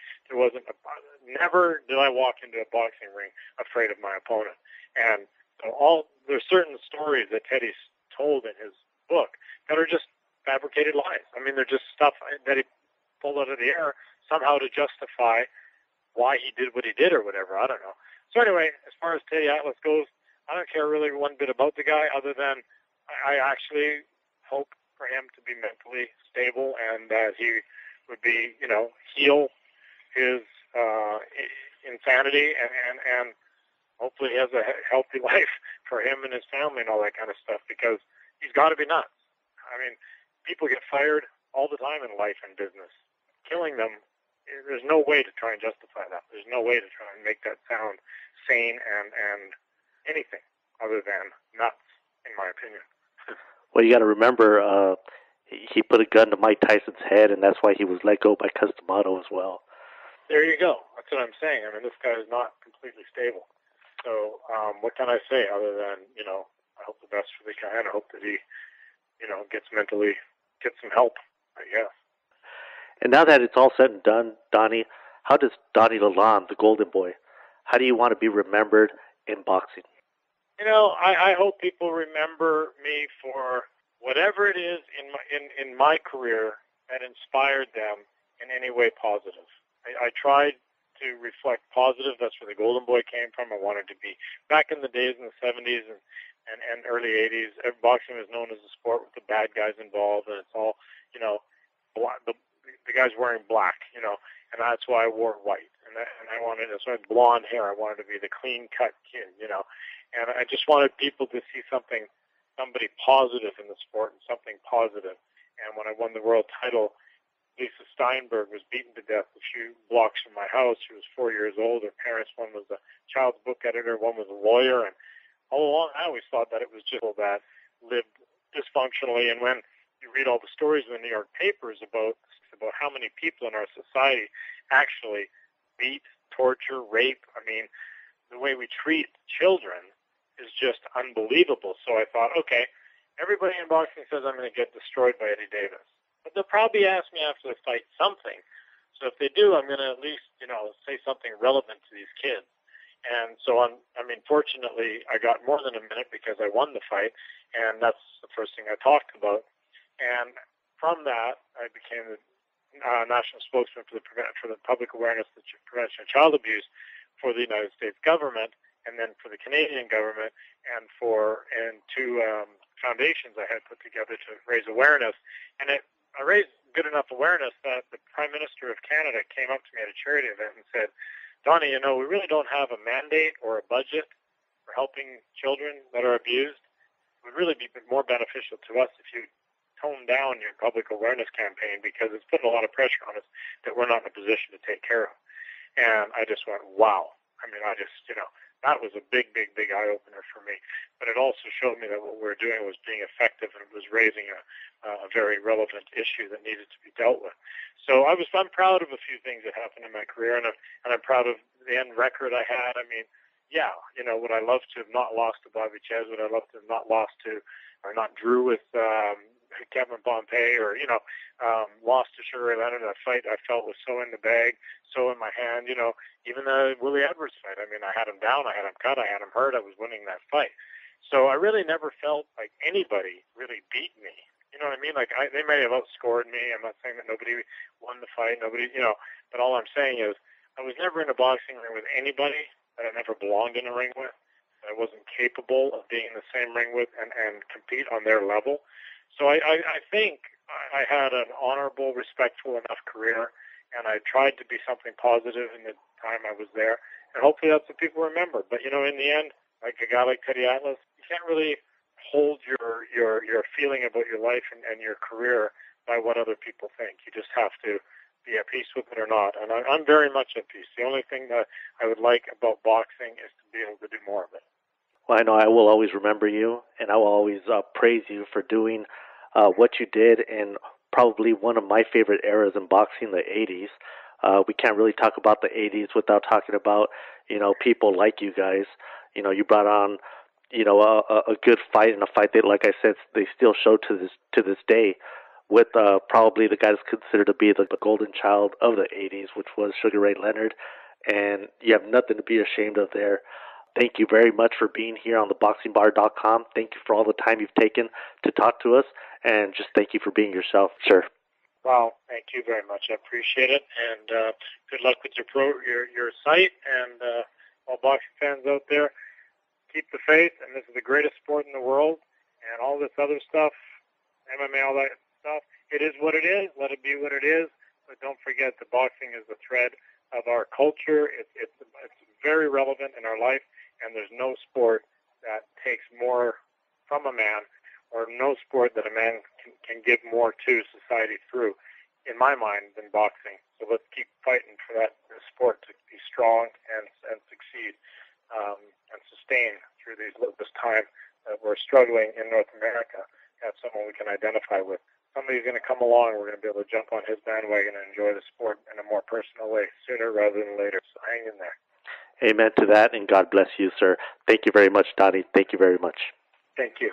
B: Never did I walk into a boxing ring afraid of my opponent. And so there's certain stories that Teddy's told in his book that are just fabricated lies. I mean, they're just stuff that he pulled out of the air somehow to justify why he did what he did or whatever. I don't know. So anyway, as far as Teddy Atlas goes, I don't care really one bit about the guy, other than I actually hope for him to be mentally stable and that he would be, heal his insanity and hopefully he has a healthy life for him and his family and all that kind of stuff, because he's got to be nuts. I mean, people get fired all the time in life and business. Killing them, there's no way to try and justify that. There's no way to try and make that sound sane and anything other than nuts, in my opinion.
A: Well, you got to remember, he put a gun to Mike Tyson's head, and that's why he was let go by Customato as well.
B: There you go. That's what I'm saying. I mean, this guy is not completely stable. So what can I say other than, I hope the best for the guy, and I hope that he, gets some help, I guess.
A: And now that it's all said and done, Donnie, how does Donnie Lalonde, the Golden Boy, how do you want to be remembered in boxing?
B: I hope people remember me for whatever it is in my career that inspired them in any way positive. I tried to reflect positive. That's where the Golden Boy came from. I wanted to be back in the days in the 70s and early 80s. Boxing was known as a sport with the bad guys involved, and it's all, the guys wearing black, and that's why I wore white. And I wanted, so I had blonde hair. I wanted to be the clean-cut kid, and I just wanted people to see somebody positive in the sport and something positive. And when I won the world title, Lisa Steinberg was beaten to death a few blocks from my house. She was 4 years old. Her parents, one was a child's book editor, one was a lawyer. And all along, I always thought that it was just people that lived dysfunctionally. And when you read all the stories in the New York papers about how many people in our society actually beat, torture, rape, I mean, the way we treat children is just unbelievable. So I thought, okay, everybody in boxing says I'm going to get destroyed by Eddie Davis. But they'll probably ask me after the fight something. So if they do, I'm going to at least, say something relevant to these kids. And so fortunately, I got more than a minute because I won the fight, and that's the first thing I talked about. And from that, I became the national spokesman for the public awareness of prevention of child abuse for the United States government, and then for the Canadian government, and two foundations I had put together to raise awareness. And I raised good enough awareness that the Prime Minister of Canada came up to me at a charity event and said, Donnie, we really don't have a mandate or a budget for helping children that are abused. It would really be more beneficial to us if you tone down your public awareness campaign, because it's putting a lot of pressure on us that we're not in a position to take care of. And I just went, wow. That was a big, big, big eye-opener for me. But it also showed me that what we were doing was being effective, and it was raising a very relevant issue that needed to be dealt with. So I'm proud of a few things that happened in my career, and I'm proud of the end record I had. I mean, yeah, would I love to have not lost to Bobby Czyz? Would I love to have not lost to, or not drew with Kevin Pompey, or lost to Sugar Ray Leonard? That fight I felt was so in the bag, so in my hand. Even the Willie Edwards fight. I mean, I had him down, I had him cut, I had him hurt. I was winning that fight. So I really never felt like anybody really beat me. You know what I mean? Like they may have outscored me. I'm not saying that nobody won the fight, nobody, but all I'm saying is I was never in a boxing ring with anybody that I never belonged in a ring with, that I wasn't capable of being in the same ring with and compete on their level. So I think I had an honorable, respectful enough career, and I tried to be something positive in the time I was there, and hopefully that's what people remember. But, in the end, like a guy like Teddy Atlas, you can't really hold your feeling about your life and your career by what other people think. You just have to be at peace with it or not. And I'm very much at peace. The only thing that I would like about boxing is to be able to do more of it.
A: Well, I know I will always remember you, and I will always praise you for doing what you did in probably one of my favorite eras in boxing, the 80s. We can't really talk about the 80s without talking about, people like you guys. You brought on, a good fight, and a fight that, like I said, they still show to this day, with probably the guy that's considered to be the golden child of the 80s, which was Sugar Ray Leonard. And you have nothing to be ashamed of there. Thank you very much for being here on theboxingbar.com. Thank you for all the time you've taken to talk to us, and just thank you for being yourself, sir.
B: Well, thank you very much. I appreciate it, and good luck with your site. And all boxing fans out there, keep the faith. And this is the greatest sport in the world, and all this other stuff, MMA, all that stuff. It is what it is. Let it be what it is. But don't forget, the boxing is the thread of our culture. It's very relevant in our life, and there's no sport that takes more from a man, or no sport that a man can give more to society through, in my mind, than boxing. So let's keep fighting for that sport to be strong and succeed and sustain through this time that we're struggling in North America. Have someone we can identify with. Somebody's going to come along. We're going to be able to jump on his bandwagon and enjoy the sport in a more personal way sooner rather than later. So hang in there.
A: Amen to that, and God bless you, sir. Thank you very much, Donnie. Thank you very much.
B: Thank you.